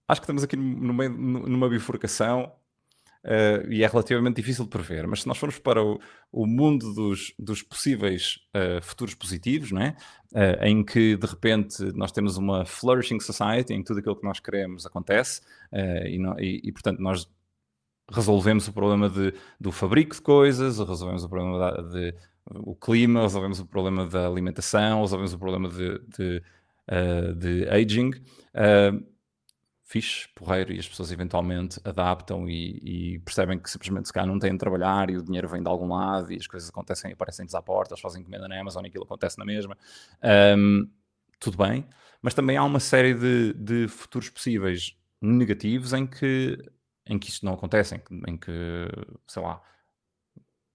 Acho que estamos aqui no meio, numa bifurcação, e é relativamente difícil de prever, mas se nós formos para o mundo dos possíveis futuros positivos, não é? Em que de repente nós temos uma flourishing society, em que tudo aquilo que nós queremos acontece, e portanto nós resolvemos o problema do fabrico de coisas, resolvemos o problema o clima, resolvemos o problema da alimentação, resolvemos o problema de aging. Fixe, porreiro, e as pessoas eventualmente adaptam e percebem que simplesmente se calhar não têm de trabalhar e o dinheiro vem de algum lado e as coisas acontecem e aparecem-lhes à porta, eles fazem encomenda na Amazon e aquilo acontece na mesma. Tudo bem, mas também há uma série de futuros possíveis negativos em que isto não acontece, em que, sei lá,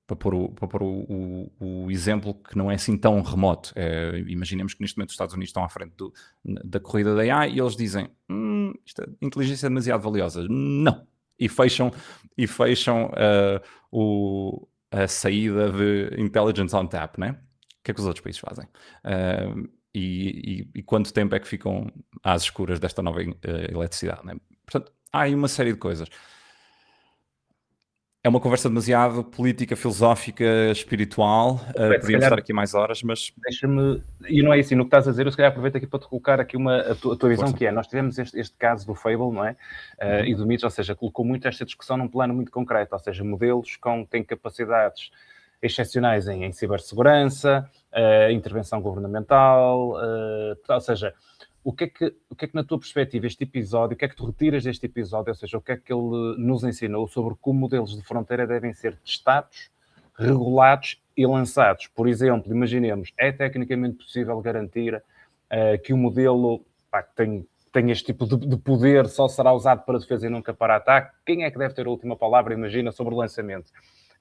para pôr o exemplo que não é assim tão remoto. Imaginemos que neste momento os Estados Unidos estão à frente da corrida da AI e eles dizem a inteligência é demasiado valiosa. Não. E fecham a saída de intelligence on tap, né? O que é que os outros países fazem? E quanto tempo é que ficam às escuras desta nova eletricidade, né? Portanto, há aí uma série de coisas. É uma conversa demasiado política, filosófica, espiritual. Podíamos estar aqui mais horas, mas... Deixa-me... E não é isso, e no que estás a dizer, eu se calhar aproveito aqui para te colocar aqui a tua visão, que é, nós tivemos este caso do Fable, não é? E do MIT, ou seja, colocou muito esta discussão num plano muito concreto, ou seja, modelos que têm capacidades excepcionais em cibersegurança, intervenção governamental, ou seja... O que é que na tua perspectiva este episódio, o que é que tu retiras deste episódio, ou seja, o que é que ele nos ensinou sobre como modelos de fronteira devem ser testados, regulados e lançados. Por exemplo, imaginemos, é tecnicamente possível garantir que o modelo tem este tipo de poder, só será usado para defesa e nunca para ataque. Quem é que deve ter a última palavra, imagina, sobre o lançamento?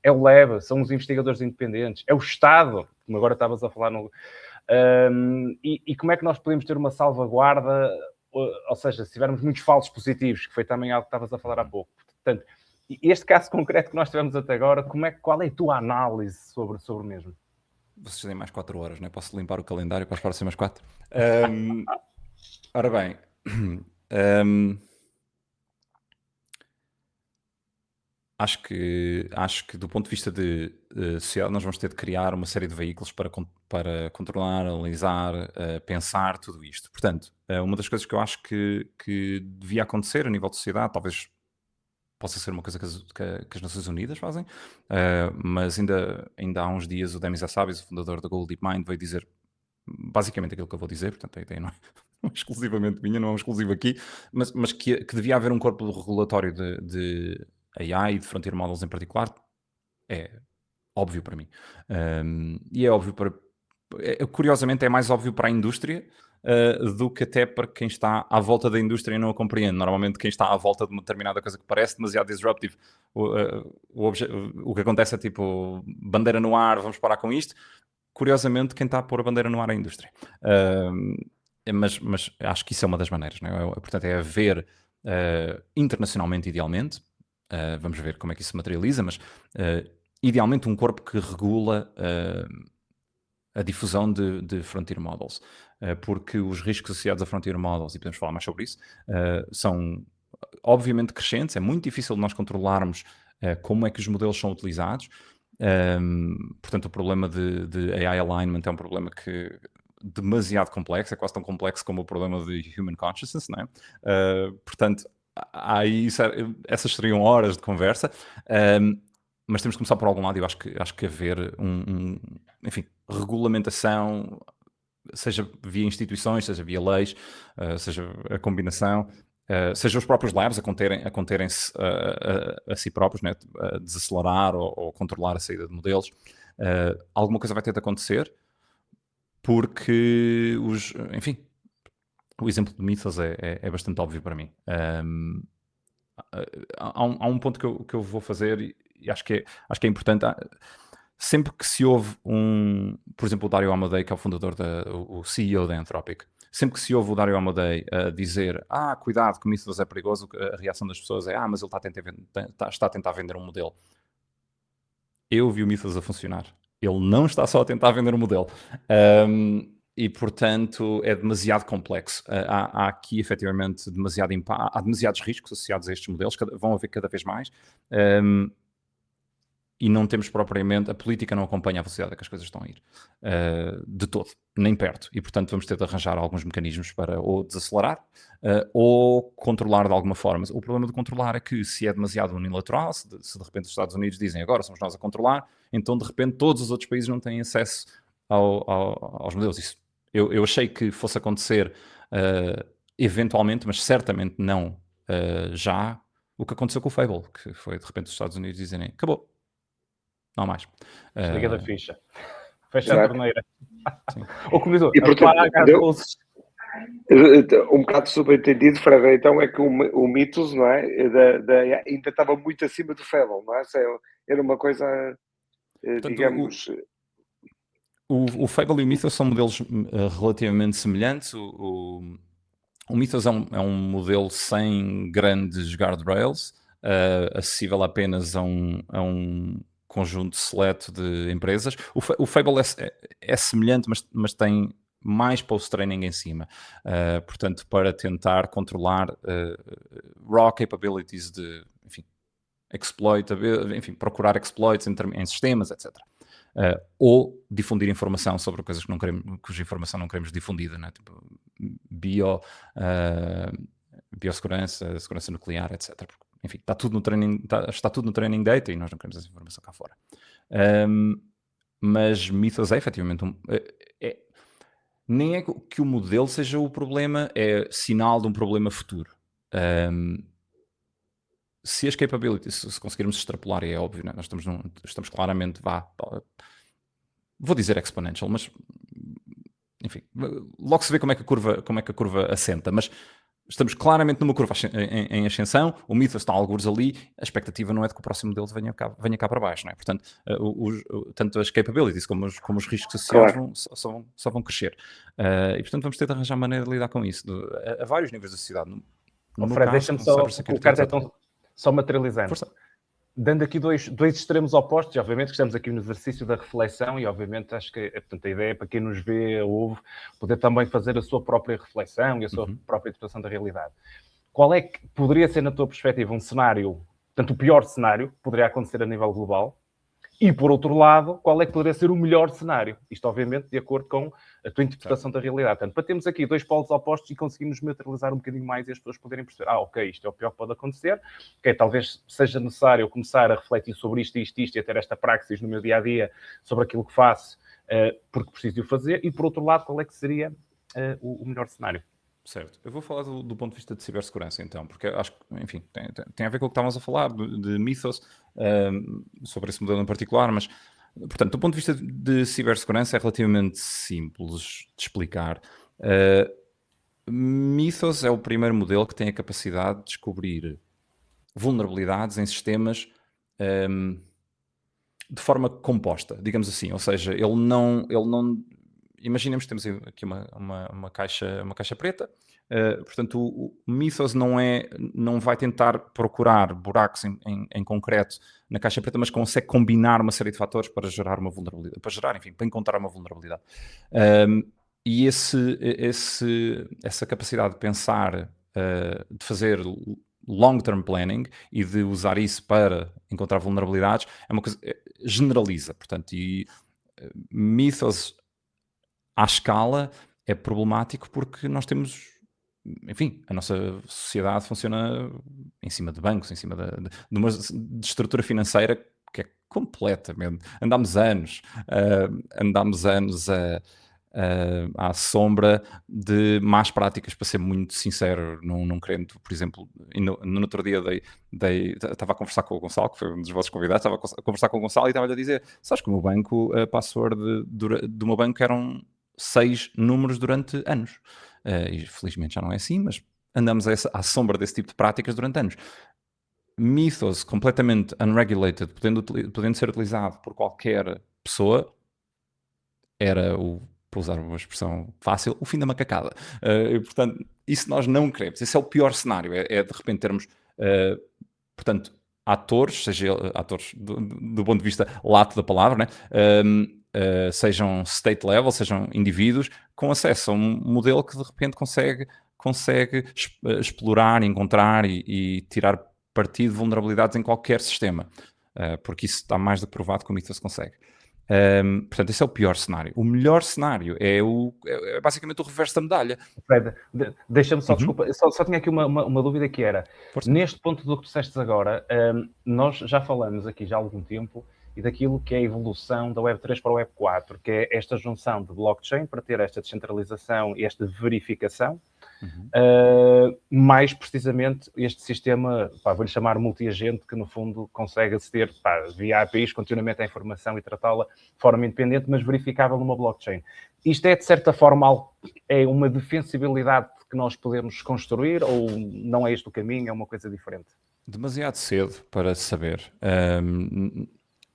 É o LEVA, são os investigadores independentes, é o Estado, como agora estavas a falar no... E como é que nós podemos ter uma salvaguarda, ou seja, se tivermos muitos falsos positivos, que foi também algo que estavas a falar há pouco. Portanto, este caso concreto que nós tivemos até agora, qual é a tua análise sobre o mesmo? Vocês têm mais 4 horas, não é? Posso limpar o calendário para as próximas 4? Ora bem, acho que do ponto de vista de sociedade, nós vamos ter de criar uma série de veículos para controlar, analisar, pensar tudo isto. Portanto, uma das coisas que eu acho que devia acontecer a nível de sociedade, talvez possa ser uma coisa que as Nações Unidas fazem, mas ainda há uns dias o Demis Hassabis, o fundador da Google DeepMind, veio dizer basicamente aquilo que eu vou dizer, portanto a ideia não é exclusivamente minha, não é um exclusivo aqui, mas que devia haver um corpo regulatório de AI e de Frontier Models em particular, é óbvio para mim. E é óbvio curiosamente é mais óbvio para a indústria do que até para quem está à volta da indústria e não a compreende. Normalmente quem está à volta de uma determinada coisa que parece demasiado disruptive, o que acontece é tipo, bandeira no ar, vamos parar com isto. Curiosamente, quem está a pôr a bandeira no ar é a indústria. Mas acho que isso é uma das maneiras, não é? Portanto, é haver internacionalmente, idealmente, vamos ver como é que isso se materializa, mas idealmente um corpo que regula a difusão de Frontier Models, porque os riscos associados a Frontier Models, e podemos falar mais sobre isso, são obviamente crescentes. É muito difícil de nós controlarmos como é que os modelos são utilizados. Portanto, o problema de AI alignment é um problema demasiado complexo, é quase tão complexo como o problema de human consciousness, não é? Portanto, essas seriam horas de conversa, mas temos que começar por algum lado. Eu acho que haver enfim, regulamentação, seja via instituições, seja via leis, seja a combinação, seja os próprios labs a conterem-se a si próprios, né? A desacelerar ou controlar a saída de modelos. Alguma coisa vai ter de acontecer, porque enfim, o exemplo de Mythos é bastante óbvio para mim. Há um ponto que eu vou fazer e acho que é importante. Sempre que se ouve por exemplo, o Dario Amodei, que é o fundador, o CEO da Anthropic, sempre que se ouve o Dario Amodei dizer cuidado que o Mythos é perigoso, a reação das pessoas é mas ele está a tentar vender um modelo. Eu vi o Mythos a funcionar. Ele não está só a tentar vender um modelo. E, portanto, é demasiado complexo. Há aqui, efetivamente, há demasiados riscos associados a estes modelos, vão haver cada vez mais. E não temos propriamente, a política não acompanha a velocidade a que as coisas estão a ir, de todo, nem perto. E, portanto, vamos ter de arranjar alguns mecanismos para ou desacelerar ou controlar de alguma forma. O problema de controlar é que se é demasiado unilateral, se de repente os Estados Unidos dizem agora somos nós a controlar, então de repente todos os outros países não têm acesso aos modelos. Isso, eu achei que fosse acontecer eventualmente, mas certamente não já, o que aconteceu com o Fable, que foi de repente os Estados Unidos dizerem acabou. Não há mais. Desliga da ficha. Fecha Exato. a torneira. Ou como diz, E, portanto, apaga as luzes. Um bocado subentendido, Fred, então é que o Mythos, não é? Ainda estava muito acima do Fable, não é? Era uma coisa, Portanto, digamos... O Fable e o Mythos são modelos relativamente semelhantes. O Mythos é um modelo sem grandes guardrails, acessível apenas a um conjunto seleto de empresas. O Fable é semelhante, mas tem mais post-training em cima. Portanto, para tentar controlar raw capabilities de, enfim, exploit, enfim, procurar exploits em sistemas, etc. Ou difundir informação sobre coisas cuja informação não queremos difundida, né? Tipo biossegurança, segurança nuclear, etc. Porque, enfim, está tudo no training data e nós não queremos essa informação cá fora. Mas Mythos é efetivamente nem é que o modelo seja o problema, é sinal de um problema futuro. Se as capabilities, se conseguirmos extrapolar, é óbvio, né? Nós estamos claramente, vou dizer exponential, mas enfim, logo se vê como é que a curva assenta, mas estamos claramente numa curva em ascensão, o Mythos está algures ali, a expectativa não é de que o próximo deles venha cá para baixo, não é? Portanto, tanto as capabilities como os riscos associados só vão crescer. E portanto vamos ter de arranjar maneira de lidar com isso, a vários níveis da sociedade. Fred, deixa-me só colocar só materializando. Força. Dando aqui dois extremos opostos, e obviamente que estamos aqui no exercício da reflexão e obviamente acho que portanto, a ideia é para quem nos vê, ouve, poder também fazer a sua própria reflexão e a sua própria interpretação da realidade. Qual é que poderia ser, na tua perspectiva, um cenário, portanto, o pior cenário que poderia acontecer a nível global? E, por outro lado, qual é que poderia ser o melhor cenário? Isto, obviamente, de acordo com a tua interpretação da realidade. Portanto, para termos aqui dois polos opostos e conseguirmos neutralizar um bocadinho mais e as pessoas poderem perceber, ok, isto é o pior que pode acontecer, ok, talvez seja necessário eu começar a refletir sobre isto e ter esta praxis no meu dia-a-dia sobre aquilo que faço, porque preciso de o fazer. E, por outro lado, qual é que seria o melhor cenário? Certo. Eu vou falar do ponto de vista de cibersegurança, então, porque acho que, enfim, tem a ver com o que estávamos a falar, de Mythos, sobre esse modelo em particular, mas, portanto, do ponto de vista de cibersegurança é relativamente simples de explicar. Mythos é o primeiro modelo que tem a capacidade de descobrir vulnerabilidades em sistemas de forma composta, digamos assim, ou seja, ele não imaginemos que temos aqui uma caixa preta, portanto o Mythos não vai tentar procurar buracos em concreto na caixa preta, mas consegue combinar uma série de fatores para gerar uma vulnerabilidade, para encontrar uma vulnerabilidade. E essa capacidade de pensar, de fazer long-term planning e de usar isso para encontrar vulnerabilidades é uma coisa generaliza, portanto, e Mythos à escala é problemático porque nós temos, enfim, a nossa sociedade funciona em cima de bancos, em cima de uma estrutura financeira que é completamente... Andámos anos à sombra de más práticas, para ser muito sincero, não querendo, por exemplo, no outro dia estava a conversar com o Gonçalo, que foi um dos vossos convidados, estava a conversar com o Gonçalo e estava-lhe a dizer, sabes que o meu banco, a password do meu banco eram 6 números durante anos. E felizmente já não é assim, mas andamos à sombra desse tipo de práticas durante anos. Mythos completamente unregulated, podendo ser utilizado por qualquer pessoa, era para usar uma expressão fácil, o fim da macacada. E, portanto, isso nós não queremos. Esse é o pior cenário, é de repente termos, portanto, atores, seja atores do ponto de vista lato da palavra, né? Sejam state level, sejam indivíduos, com acesso a um modelo que de repente consegue explorar, encontrar e tirar partido de vulnerabilidades em qualquer sistema, porque isso está mais do que provado que o Mythos consegue. Portanto, esse é o pior cenário. O melhor cenário é basicamente o reverso da medalha. Fred, deixa-me só, desculpa, só tinha aqui uma dúvida que era, Força. Neste ponto do que disseste agora, nós já falamos aqui já há algum tempo e daquilo que é a evolução da Web 3 para o Web 4, que é esta junção de blockchain para ter esta descentralização e esta verificação, mais precisamente este sistema, vou-lhe chamar multi-agente, que no fundo consegue aceder via APIs continuamente à informação e tratá-la de forma independente, mas verificável numa blockchain. Isto é, de certa forma, é uma defensibilidade que nós podemos construir ou não é este o caminho, é uma coisa diferente? Demasiado cedo para saber.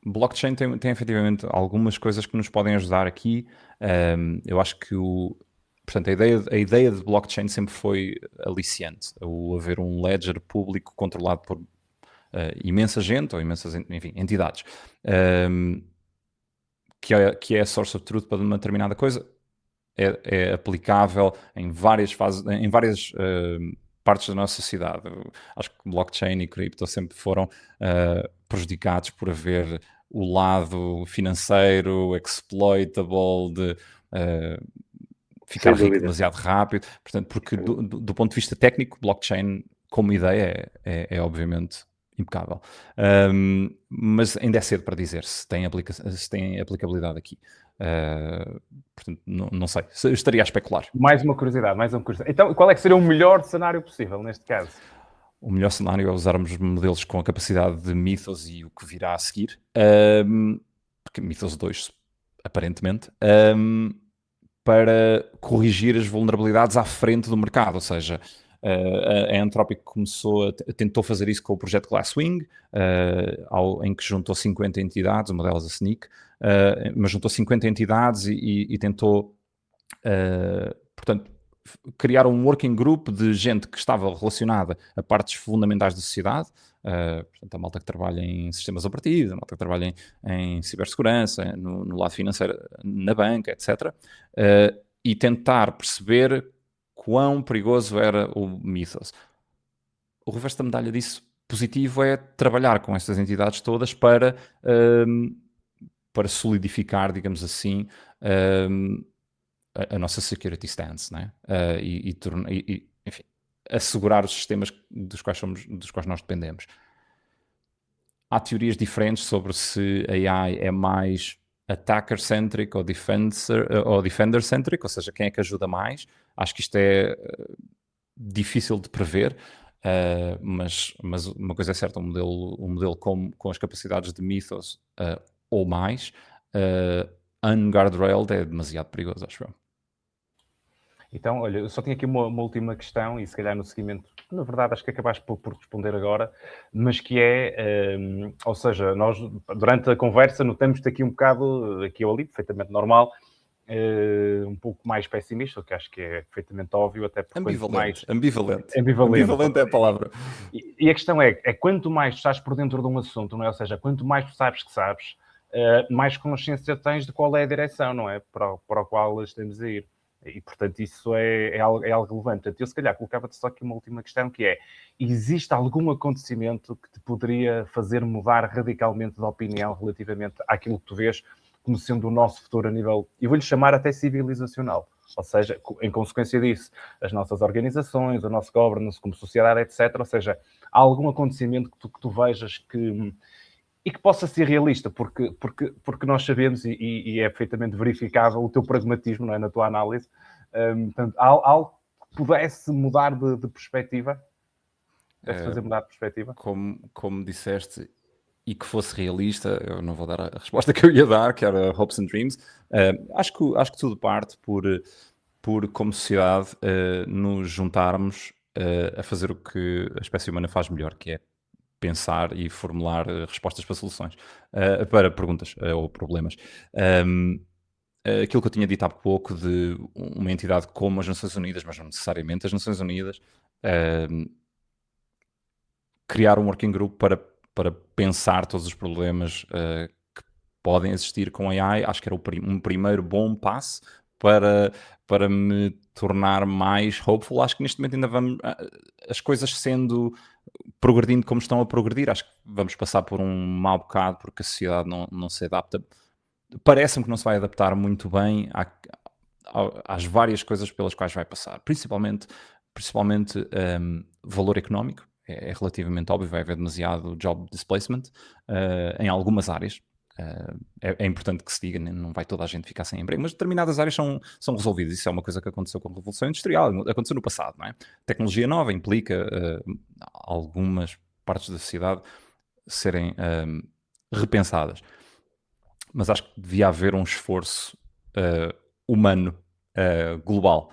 Blockchain tem efetivamente algumas coisas que nos podem ajudar aqui. Eu acho que portanto, a ideia de blockchain sempre foi aliciante. O haver um ledger público controlado por imensa gente ou imensas, enfim, entidades. Que é a source of truth para uma determinada coisa. É aplicável em várias fases, em várias partes da nossa sociedade. Acho que blockchain e cripto sempre foram prejudicados por haver o lado financeiro, exploitable, de ficar rico demasiado rápido. Portanto, porque do ponto de vista técnico, blockchain como ideia é obviamente impecável. Mas ainda é cedo para dizer se tem aplicabilidade aqui. Portanto, não sei. Eu estaria a especular. Mais uma curiosidade. Então, qual é que seria o melhor cenário possível neste caso? O melhor cenário é usarmos modelos com a capacidade de Mythos e o que virá a seguir. Porque Mythos 2 aparentemente, para corrigir as vulnerabilidades à frente do mercado, ou seja, a Anthropic tentou fazer isso com o projeto Glasswing, em que juntou 50 entidades, uma delas a Snyk, mas juntou 50 entidades e tentou, portanto, criar um working group de gente que estava relacionada a partes fundamentais da sociedade, portanto, a malta que trabalha em sistemas operativos, a malta que trabalha em cibersegurança, no lado financeiro, na banca, etc. E tentar perceber quão perigoso era o Mythos. O reverso da medalha disso positivo é trabalhar com estas entidades todas para solidificar, digamos assim, a nossa security stance, né? Enfim, assegurar os sistemas dos quais nós dependemos. Há teorias diferentes sobre se a AI é mais attacker-centric ou defender-centric, ou seja, quem é que ajuda mais. Acho que isto é difícil de prever, mas uma coisa é certa, um modelo com as capacidades de Mythos ou mais, unguardrailed é demasiado perigoso, acho eu. Então, olha, eu só tinha aqui uma última questão, e se calhar no seguimento, na verdade, acho que acabaste por responder agora, mas que é, ou seja, nós durante a conversa notamos-te aqui um bocado, aqui ou ali, perfeitamente normal, um pouco mais pessimista, o que acho que é perfeitamente óbvio, até porque ambivalente é a palavra. E a questão é quanto mais tu estás por dentro de um assunto, não é? Ou seja, quanto mais tu sabes que sabes, mais consciência tens de qual é a direção, não é? Para o qual estamos a ir. E, portanto, isso é algo relevante. Portanto, eu, se calhar, colocava-te só aqui uma última questão, que é, existe algum acontecimento que te poderia fazer mudar radicalmente de opinião relativamente àquilo que tu vês como sendo o nosso futuro a nível, e vou-lhe chamar até civilizacional? Ou seja, em consequência disso, as nossas organizações, o nosso governance como sociedade, etc. Ou seja, há algum acontecimento que tu vejas e que possa ser realista, porque nós sabemos, e é perfeitamente verificável o teu pragmatismo, não é, na tua análise. Portanto, algo que pudesse mudar de perspectiva? Pudesse fazer mudar de perspectiva? Como disseste, e que fosse realista, eu não vou dar a resposta que eu ia dar, que era hopes and dreams. Acho que tudo parte por como sociedade, nos juntarmos a fazer o que a espécie humana faz melhor, que é pensar e formular respostas para soluções, para perguntas ou problemas. Aquilo que eu tinha dito há pouco de uma entidade como as Nações Unidas, mas não necessariamente as Nações Unidas, criar um working group para pensar todos os problemas que podem existir com AI, acho que era um primeiro bom passo para me tornar mais hopeful. Acho que neste momento ainda vamos, as coisas progredindo como estão a progredir, acho que vamos passar por um mau bocado porque a sociedade não se adapta. Parece-me que não se vai adaptar muito bem às várias coisas pelas quais vai passar, principalmente valor económico. É relativamente óbvio, vai haver demasiado job displacement em algumas áreas. É importante que se diga, não vai toda a gente ficar sem emprego, mas determinadas áreas são resolvidas. Isso é uma coisa que aconteceu com a Revolução Industrial, aconteceu no passado, não é? Tecnologia nova implica algumas partes da sociedade serem repensadas. Mas acho que devia haver um esforço humano, global,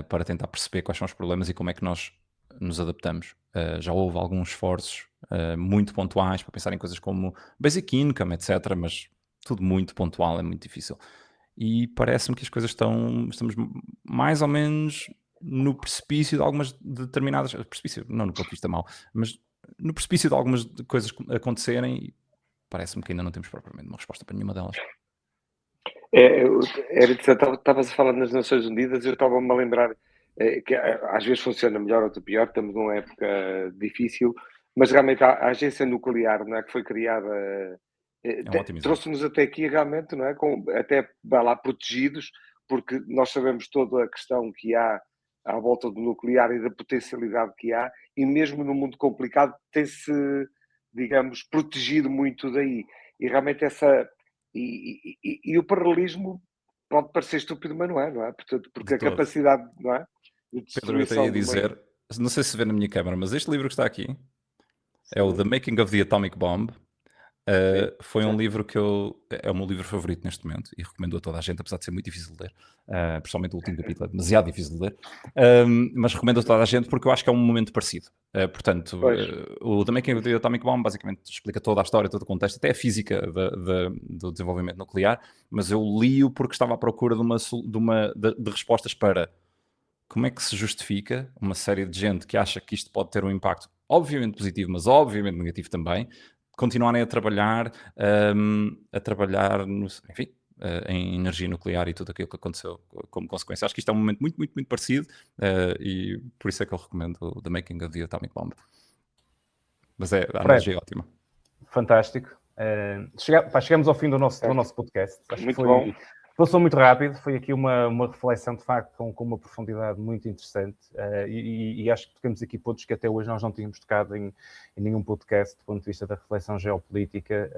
para tentar perceber quais são os problemas e como é que nós nos adaptamos. Já houve alguns esforços muito pontuais para pensar em coisas como basic income, etc., mas tudo muito pontual, é muito difícil. E parece-me que as coisas estamos mais ou menos no precipício de algumas determinadas... Precipício, não no ponto de vista mau, mas no precipício de algumas coisas acontecerem e parece-me que ainda não temos propriamente uma resposta para nenhuma delas. Estavas a falar nas Nações Unidas, eu estava-me a lembrar que às vezes funciona melhor ou pior, estamos numa época difícil, mas realmente a agência nuclear, não é, que foi criada, trouxe-nos até aqui realmente, não é, até vai lá protegidos, porque nós sabemos toda a questão que há à volta do nuclear e da potencialidade que há, e mesmo no mundo complicado tem-se, digamos, protegido muito daí. E realmente e o paralelismo pode parecer estúpido, mas não é? Portanto, porque a capacidade, não é? De Pedro, eu até ia dizer, não sei se vê na minha câmara, mas este livro que está aqui é o The Making of the Atomic Bomb, Foi um livro que é o meu livro favorito neste momento e recomendo a toda a gente, apesar de ser muito difícil de ler, principalmente o último capítulo é demasiado difícil de ler, mas recomendo a toda a gente porque eu acho que é um momento parecido. Portanto, o The Making of the Atomic Bomb basicamente explica toda a história, todo o contexto, até a física do desenvolvimento nuclear, mas eu li-o porque estava à procura de respostas para como é que se justifica uma série de gente que acha que isto pode ter um impacto obviamente positivo, mas obviamente negativo também, continuarem a trabalhar enfim, em energia nuclear e tudo aquilo que aconteceu como consequência. Acho que isto é um momento muito, muito, muito parecido e por isso é que eu recomendo o The Making of the Atomic Bomb. Mas a analogia é ótima. Fantástico. Chegamos ao fim do nosso podcast. Acho muito que bom. Passou muito rápido, foi aqui uma reflexão de facto com uma profundidade muito interessante e acho que tocamos aqui pontos que até hoje nós não tínhamos tocado em nenhum podcast do ponto de vista da reflexão geopolítica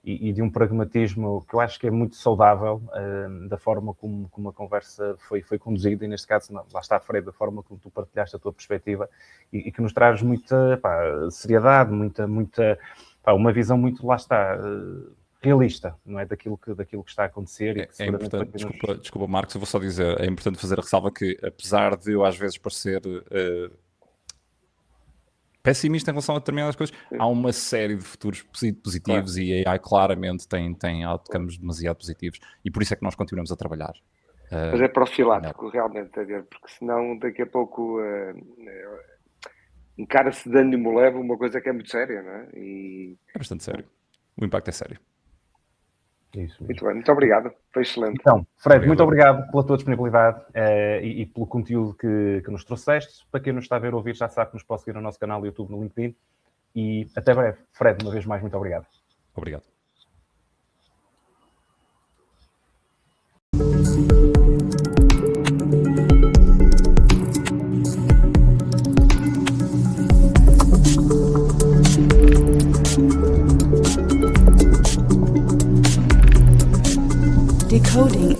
e de um pragmatismo que eu acho que é muito saudável da forma como a conversa foi conduzida e neste caso, lá está Fred, da forma como tu partilhaste a tua perspectiva e que nos traz muita seriedade, uma visão muito, lá está, realista, não é? Daquilo que está a acontecer. É importante, desculpa Marcos, eu vou só dizer, é importante fazer a ressalva que apesar de eu às vezes parecer pessimista em relação a determinadas coisas, há uma série de futuros positivos e a AI claramente tem outcomes demasiado positivos e por isso é que nós continuamos a trabalhar. Mas é profilático realmente, porque senão daqui a pouco encara-se de ânimo leve uma coisa que é muito séria, não é? É bastante sério. O impacto é sério. Isso, muito bem, muito obrigado, foi excelente. Então, Fred, muito obrigado pela tua disponibilidade e pelo conteúdo que nos trouxeste. Para quem nos está a ver ou ouvir, já sabe que nos pode seguir no nosso canal do YouTube, no LinkedIn. E até breve. Fred, uma vez mais, muito obrigado. Obrigado. Decoding